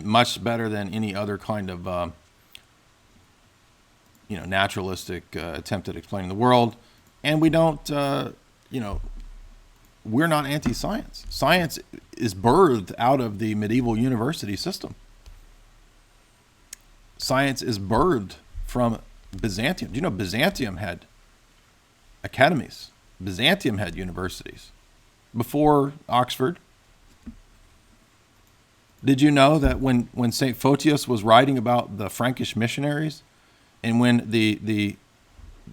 Much better than any other kind of naturalistic attempt at explaining the world. And we don't, we're not anti-science. Science is birthed out of the medieval university system. Science is birthed from Byzantium. Do you know Byzantium had academies? Byzantium had universities before Oxford. Did you know that when St. Photius was writing about the Frankish missionaries, and when the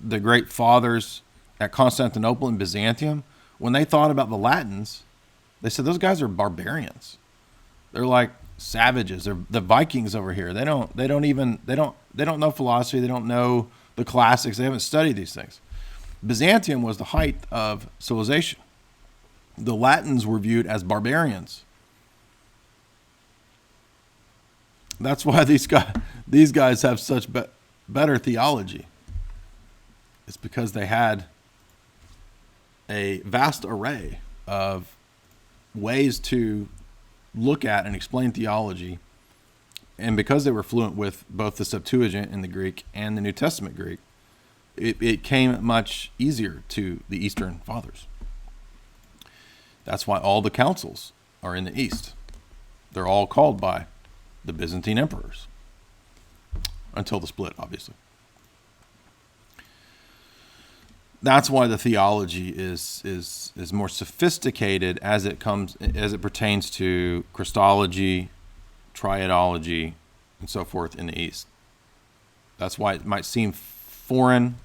great fathers at Constantinople and Byzantium, when they thought about the Latins, they said those guys are barbarians. They're like savages. They're the Vikings over here. They don't know philosophy. They don't know the classics. They haven't studied these things. Byzantium was the height of civilization. The Latins were viewed as barbarians. That's why these guys have such better theology. It's because they had a vast array of ways to look at and explain theology, and because they were fluent with both the Septuagint in the Greek and the New Testament Greek, it came much easier to the Eastern Fathers. That's why all the councils are in the East. They're all called by the Byzantine emperors. until the split, obviously. That's why the theology is more sophisticated as it pertains to Christology, triadology, and so forth in the East. That's why it might seem foreign,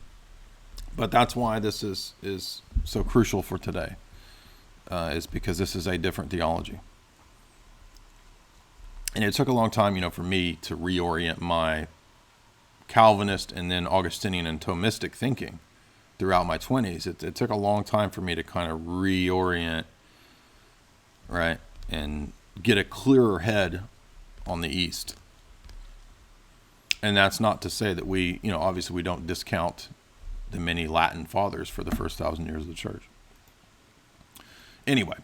but that's why this is so crucial for today, is because this is a different theology. And it took a long time, for me to reorient my Calvinist and then Augustinian and Thomistic thinking throughout my 20s. It took a long time for me to kind of reorient, right, and get a clearer head on the East. And that's not to say that we, obviously we don't discount the many Latin fathers for the first 1,000 years of the church. Anyway,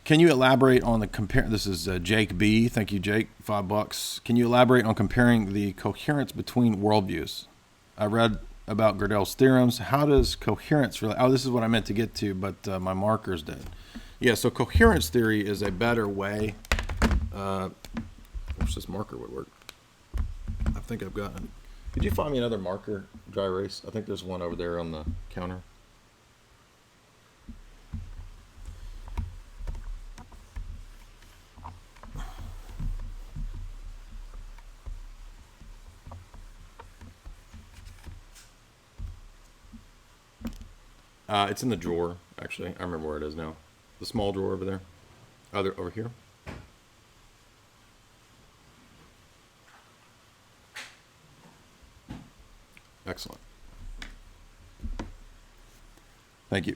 can you elaborate on this is Jake B. Thank you, Jake, $5. Can you elaborate on comparing the coherence between worldviews? I read about Gödel's theorems. How does coherence really... Oh, this is what I meant to get to, but my marker's dead. Yeah, so coherence theory is a better way... wish this marker would work. I think I've got it. Could you find me another marker, dry erase? I think there's one over there on the counter. It's in the drawer, actually. I remember where it is now. The small drawer over there. Over here. Excellent. Thank you.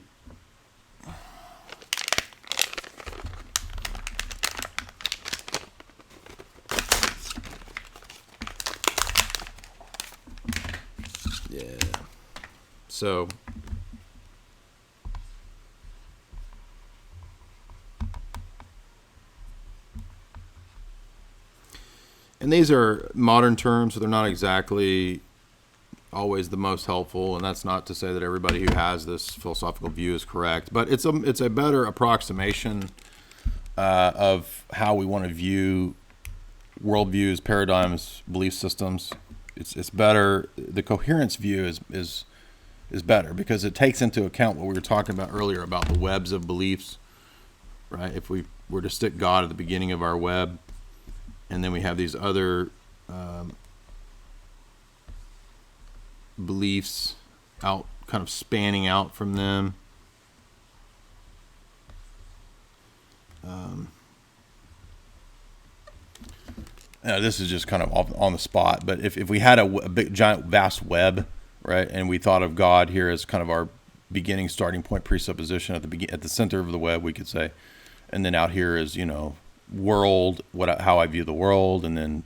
Yeah. So... And these are modern terms, so they're not exactly always the most helpful, and that's not to say that everybody who has this philosophical view is correct, but it's a better approximation of how we want to view worldviews, paradigms, belief systems. It's better. The coherence view is better because it takes into account what we were talking about earlier about the webs of beliefs, right? If we were to stick God at the beginning of our web, and then we have these other beliefs out, kind of spanning out from them. This is just kind of on the spot, but if we had a big, giant, vast web, right, and we thought of God here as kind of our beginning, starting point, presupposition at the center of the web, we could say, and then out here is, world, how I view the world, and then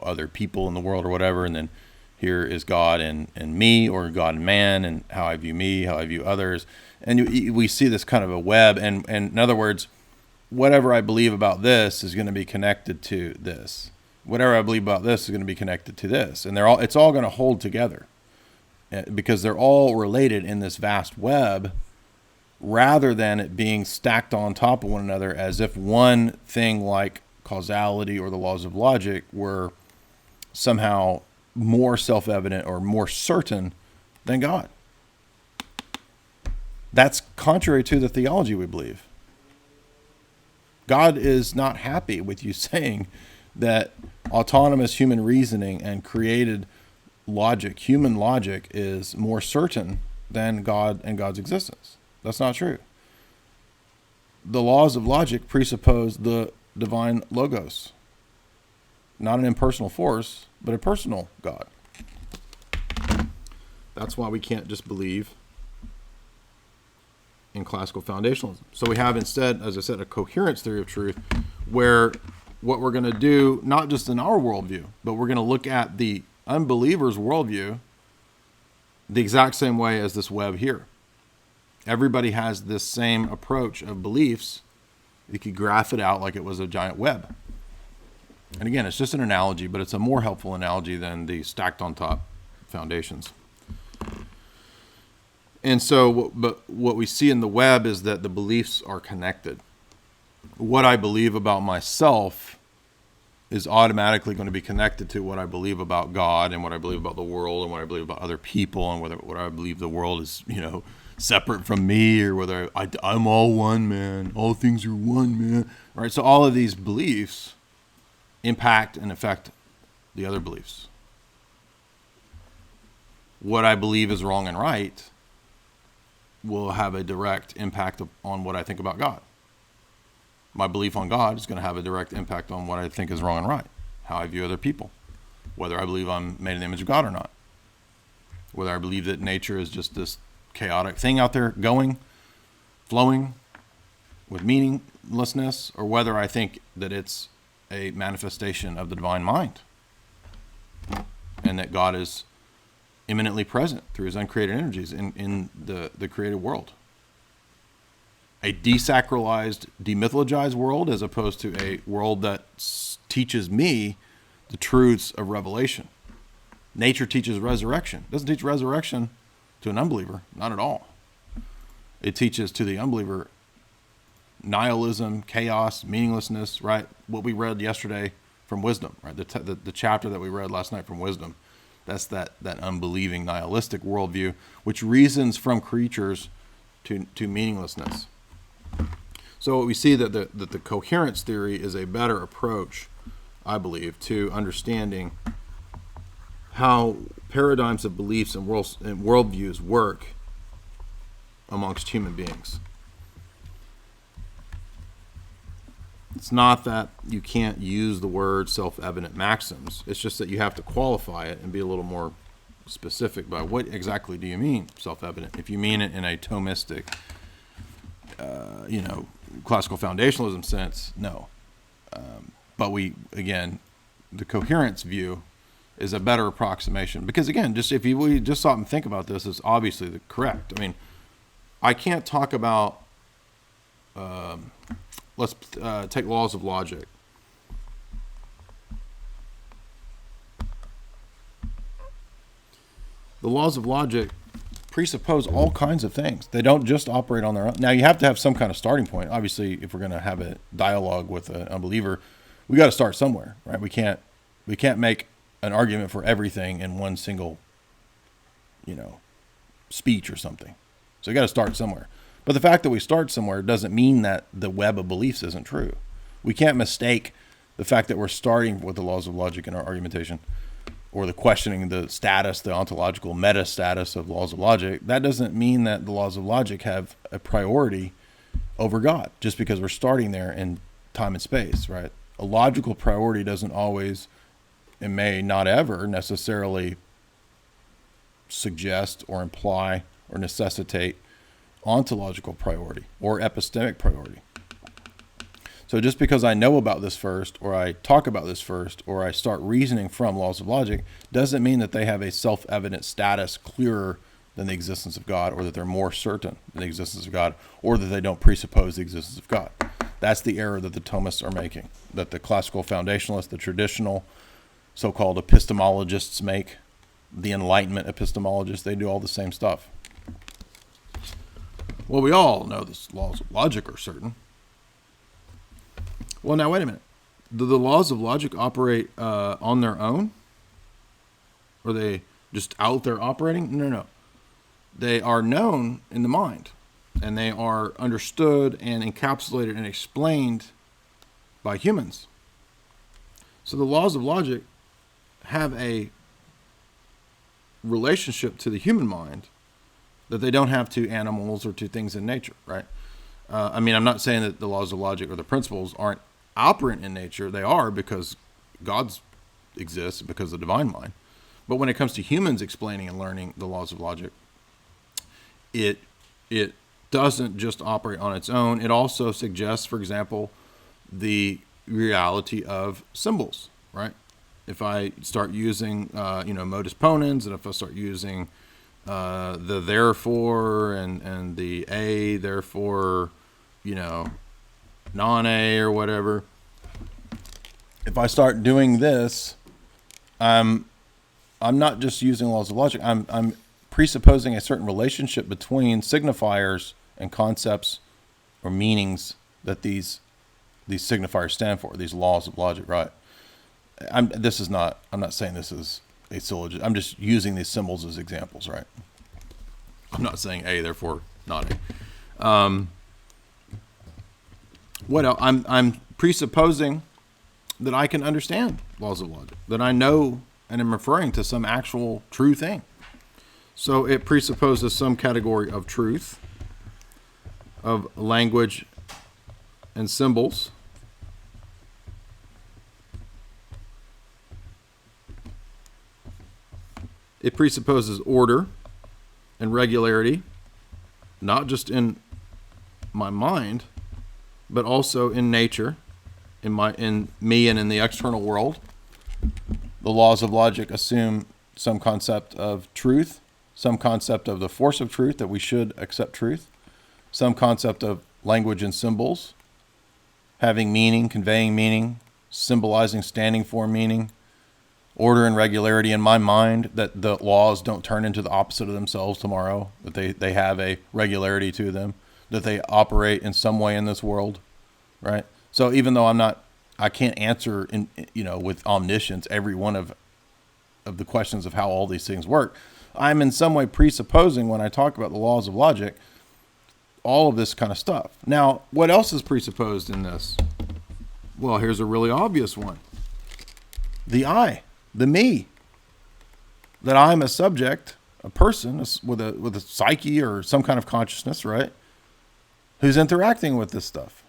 other people in the world or whatever, and then here is God and me, or God and man, and how I view me, how I view others, and we see this kind of a web, and in other words, whatever I believe about this is going to be connected to this. Whatever I believe about this is going to be connected to this, and it's all going to hold together because they're all related in this vast web, rather than it being stacked on top of one another as if one thing like causality or the laws of logic were somehow more self-evident or more certain than God. That's contrary to the theology we believe. God is not happy with you saying that autonomous human reasoning and created logic, human logic, is more certain than God and God's existence. That's not true. The laws of logic presuppose the divine logos, not an impersonal force, but a personal God. That's why we can't just believe in classical foundationalism. So we have instead, as I said, a coherence theory of truth, where what we're going to do, not just in our worldview, but we're going to look at the unbeliever's worldview the exact same way as this web here. Everybody has this same approach of beliefs. You could graph it out like it was a giant web. And again, it's just an analogy, but it's a more helpful analogy than the stacked on top foundations. And so, but what we see in the web is that the beliefs are connected. What I believe about myself is automatically going to be connected to what I believe about God and what I believe about the world and what I believe about other people and what I believe the world is, separate from me, or whether I'm all one, man. All things are one, man. All right. So all of these beliefs impact and affect the other beliefs. What I believe is wrong and right will have a direct impact on what I think about God. My belief on God is going to have a direct impact on what I think is wrong and right, how I view other people, whether I believe I'm made in the image of God or not, whether I believe that nature is just this chaotic thing out there going, flowing with meaninglessness, or whether I think that it's a manifestation of the divine mind and that God is immanently present through his uncreated energies in the created world. A desacralized, demythologized world, as opposed to a world that teaches me the truths of revelation. Nature teaches resurrection. It doesn't teach resurrection to an unbeliever, not at all. It teaches to the unbeliever nihilism, chaos, meaninglessness, right? What we read yesterday from Wisdom, right? The chapter that we read last night from Wisdom. That's that unbelieving nihilistic worldview, which reasons from creatures to meaninglessness. So we see that the coherence theory is a better approach, I believe, to understanding how paradigms of beliefs and worldviews work amongst human beings. It's not that you can't use the word self-evident maxims. It's just that you have to qualify it and be a little more specific by what exactly do you mean self-evident. If you mean it in a Thomistic, classical foundationalism sense, no. But the coherence view is a better approximation, because again, just if we just stop and think about this, it's obviously correct. I mean, I can't talk about. Let's take laws of logic. The laws of logic presuppose all kinds of things. They don't just operate on their own. Now, you have to have some kind of starting point. Obviously, if we're going to have a dialogue with an unbeliever, we got to start somewhere, right? We can't make an argument for everything in one single, speech or something. So you got to start somewhere. But the fact that we start somewhere doesn't mean that the web of beliefs isn't true. We can't mistake the fact that we're starting with the laws of logic in our argumentation, or the questioning the status, the ontological meta status of laws of logic. That doesn't mean that the laws of logic have a priority over God, just because we're starting there in time and space, right? A logical priority doesn't always, and may not ever necessarily suggest or imply or necessitate ontological priority or epistemic priority. So just because I know about this first, or I talk about this first, or I start reasoning from laws of logic, doesn't mean that they have a self-evident status clearer than the existence of God, or that they're more certain than the existence of God, or that they don't presuppose the existence of God. That's the error that the Thomists are making, that the classical foundationalists, the traditional so-called epistemologists make, the Enlightenment epistemologists, they do all the same stuff. Well, we all know the laws of logic are certain. Well, now, wait a minute. Do the laws of logic operate on their own? Are they just out there operating? No. They are known in the mind, and they are understood and encapsulated and explained by humans. So the laws of logic have a relationship to the human mind that they don't have to animals or to things in nature, right? I'm not saying that the laws of logic or the principles aren't operant in nature. They are, because God exists, because of the divine mind. But when it comes to humans explaining and learning the laws of logic, it doesn't just operate on its own. It also suggests, for example, the reality of symbols, right? If I start using, modus ponens, and if I start using the therefore and the a, therefore, non-a or whatever. If I start doing this, I'm not just using laws of logic. I'm presupposing a certain relationship between signifiers and concepts or meanings that these signifiers stand for, these laws of logic, right? I'm not saying this is a syllogism. I'm just using these symbols as examples, right? I'm not saying A, therefore not A. What else? I'm presupposing that I can understand laws of logic, that I know and am referring to some actual true thing. So it presupposes some category of truth, of language and symbols. It presupposes order and regularity, not just in my mind, but also in nature, in me and in the external world. The laws of logic assume some concept of truth, some concept of the force of truth, that we should accept truth, some concept of language and symbols, having meaning, conveying meaning, symbolizing, standing for meaning, order and regularity in my mind, that the laws don't turn into the opposite of themselves tomorrow, that they have a regularity to them, that they operate in some way in this world, right? So even though I can't answer with omniscience every one of the questions of how all these things work, I'm in some way presupposing, when I talk about the laws of logic, all of this kind of stuff. Now, what else is presupposed in this? Well, here's a really obvious one. The I, the me. That I'm a subject, a person with a psyche or some kind of consciousness, right? Who's interacting with this stuff.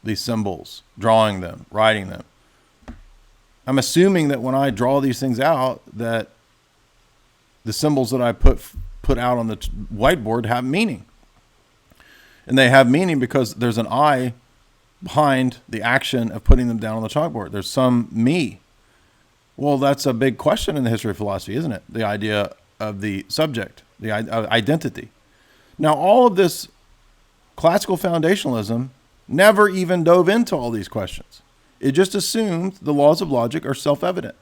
These symbols, drawing them, writing them. I'm assuming that when I draw these things out, that the symbols that I put out on the whiteboard have meaning. And they have meaning because there's an I behind the action of putting them down on the chalkboard. There's some me. Well, that's a big question in the history of philosophy, isn't it? The idea of the subject, the identity. Now, all of this classical foundationalism never even dove into all these questions. It just assumed the laws of logic are self-evident.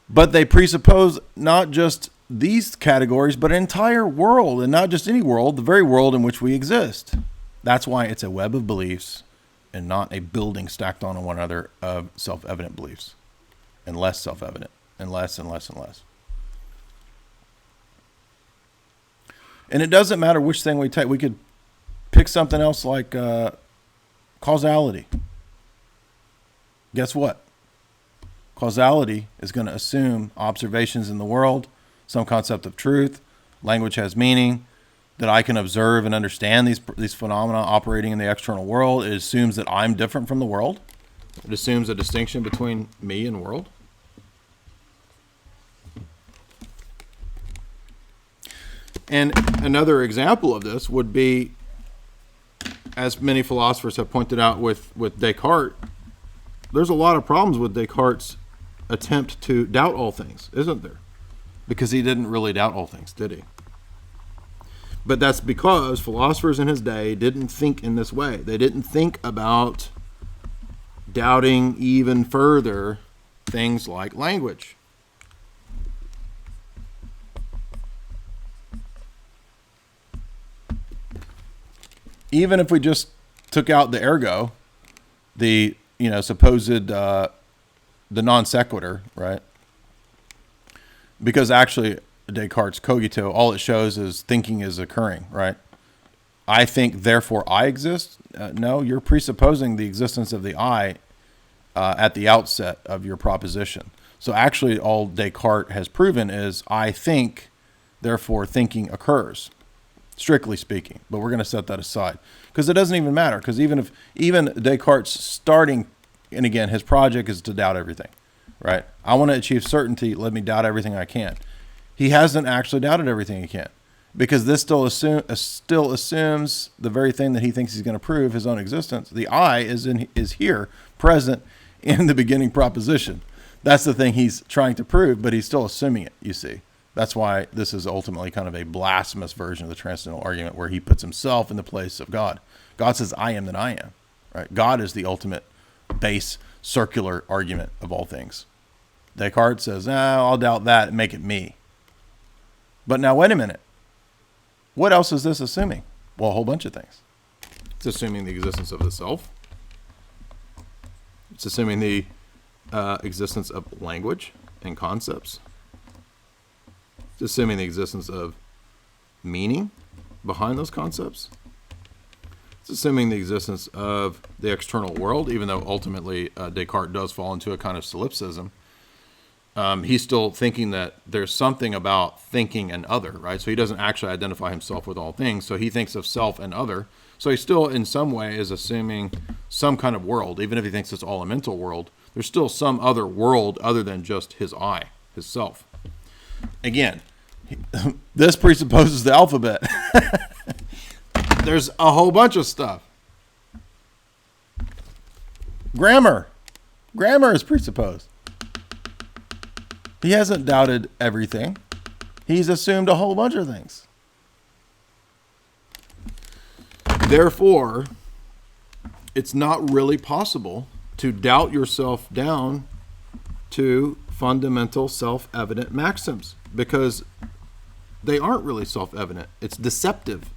But they presuppose not just these categories, but an entire world, and not just any world, the very world in which we exist. That's why it's a web of beliefs and not a building stacked on one another of self-evident beliefs, and less self-evident, and less and less and less. And it doesn't matter which thing we take. We could pick something else like causality. Guess what? Causality is going to assume observations in the world, some concept of truth, language has meaning, that I can observe and understand these phenomena operating in the external world. It assumes that I'm different from the world. It assumes a distinction between me and world. And another example of this would be, as many philosophers have pointed out with Descartes, there's a lot of problems with Descartes' attempt to doubt all things, isn't there? Because he didn't really doubt all things, did he? But that's because philosophers in his day didn't think in this way. They didn't think about doubting even further things like language. Even if we just took out the ergo, the supposed the non sequitur, right? Because actually Descartes' cogito, all it shows is thinking is occurring, right? I think, therefore I exist. No, you're presupposing the existence of the I at the outset of your proposition. So actually all Descartes has proven is I think, therefore thinking occurs, strictly speaking. But we're going to set that aside because it doesn't even matter. Because even Descartes' starting, and again, his project is to doubt everything, right? I want to achieve certainty. Let me doubt everything I can. He hasn't actually doubted everything he can, because this still assumes the very thing that he thinks he's going to prove, his own existence. The I is here, present in the beginning proposition. That's the thing he's trying to prove, but he's still assuming it, you see. That's why this is ultimately kind of a blasphemous version of the transcendental argument, where he puts himself in the place of God. God says, I am that I am. Right? God is the ultimate base circular argument of all things. Descartes says, I'll doubt that and make it me. But now, wait a minute. What else is this assuming? Well, a whole bunch of things. It's assuming the existence of the self. It's assuming the existence of language and concepts. It's assuming the existence of meaning behind those concepts. It's assuming the existence of the external world, even though ultimately Descartes does fall into a kind of solipsism. He's still thinking that there's something about thinking and other, right? So he doesn't actually identify himself with all things. So he thinks of self and other. So he still, in some way, is assuming some kind of world. Even if he thinks it's all a mental world, there's still some other world other than just his I, his self. Again, this presupposes the alphabet. There's a whole bunch of stuff. Grammar is presupposed. He hasn't doubted everything. He's assumed a whole bunch of things. Therefore, it's not really possible to doubt yourself down to fundamental self-evident maxims, because they aren't really self-evident. It's deceptive.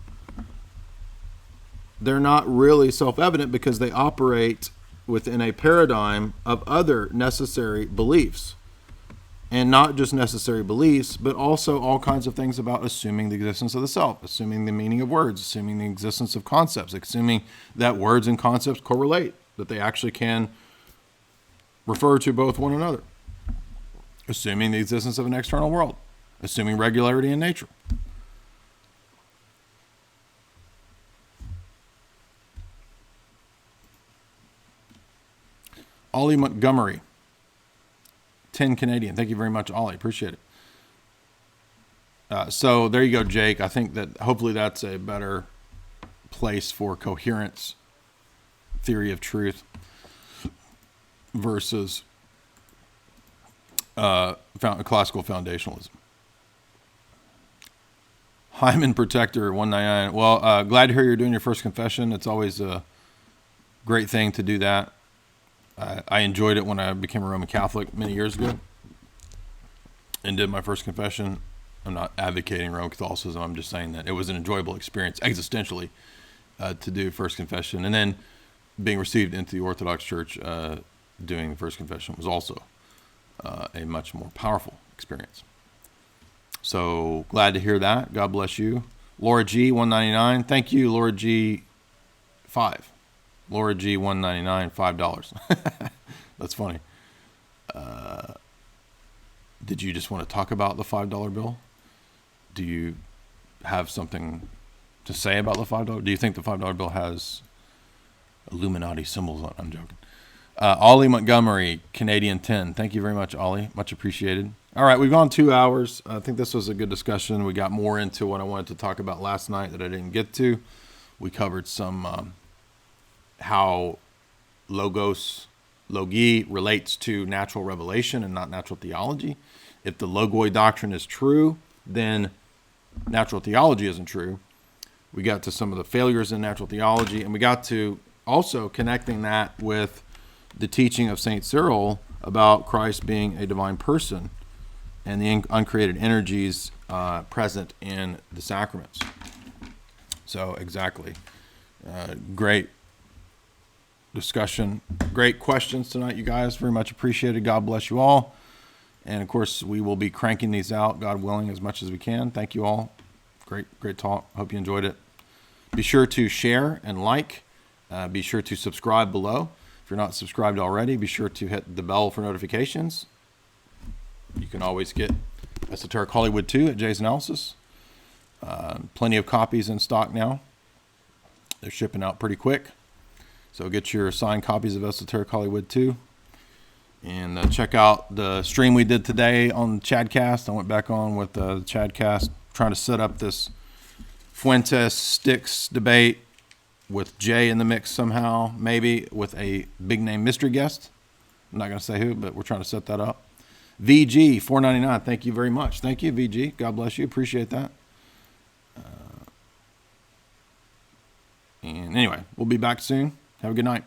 They're not really self-evident because they operate within a paradigm of other necessary beliefs. And not just necessary beliefs, but also all kinds of things about assuming the existence of the self, assuming the meaning of words, assuming the existence of concepts, assuming that words and concepts correlate, that they actually can refer to both one another, assuming the existence of an external world, assuming regularity in nature. Ollie Montgomery, 10 Canadian. Thank you very much, Ollie. Appreciate it. So there you go, Jake. I think that hopefully that's a better place for coherence, theory of truth, versus classical foundationalism. Hyman Protector 199. Well, glad to hear you're doing your first confession. It's always a great thing to do that. I enjoyed it when I became a Roman Catholic many years ago and did my first confession. I'm not advocating Roman Catholicism. I'm just saying that it was an enjoyable experience existentially to do first confession. And then being received into the Orthodox Church doing the first confession was also a much more powerful experience. So glad to hear that. God bless you. Laura G, 199. Thank you, Laura G, 5. Laura G, 199, $5. That's funny. Did you just want to talk about the $5 bill? Do you have something to say about the $5? Do you think the $5 bill has Illuminati symbols on it? I'm joking. Ollie Montgomery, Canadian 10. Thank you very much, Ollie. Much appreciated. All right, we've gone 2 hours. I think this was a good discussion. We got more into what I wanted to talk about last night that I didn't get to. We covered some how Logoi relates to natural revelation and not natural theology. If the Logoi doctrine is true, then natural theology isn't true. We got to some of the failures in natural theology, and we got to also connecting that with the teaching of St. Cyril about Christ being a divine person and the uncreated energies present in the sacraments. So exactly. Great discussion. Great questions tonight, you guys. Very much appreciated. God bless you all. And of course, we will be cranking these out, God willing, as much as we can. Thank you all. Great talk. Hope you enjoyed it. Be sure to share and like. Be sure to subscribe below. If you're not subscribed already, be sure to hit the bell for notifications. You can always get Esoteric Hollywood 2 at Jay's Analysis. Plenty of copies in stock now. They're shipping out pretty quick. So get your signed copies of Esoteric Hollywood 2. And check out the stream we did today on Chadcast. I went back on with the Chadcast, trying to set up this Fuentes-Sticks debate with Jay in the mix somehow, maybe with a big name mystery guest. I'm not going to say who, but we're trying to set that up. VG, $4.99. Thank you very much. Thank you, VG. God bless you. Appreciate that. And anyway, we'll be back soon. Have a good night.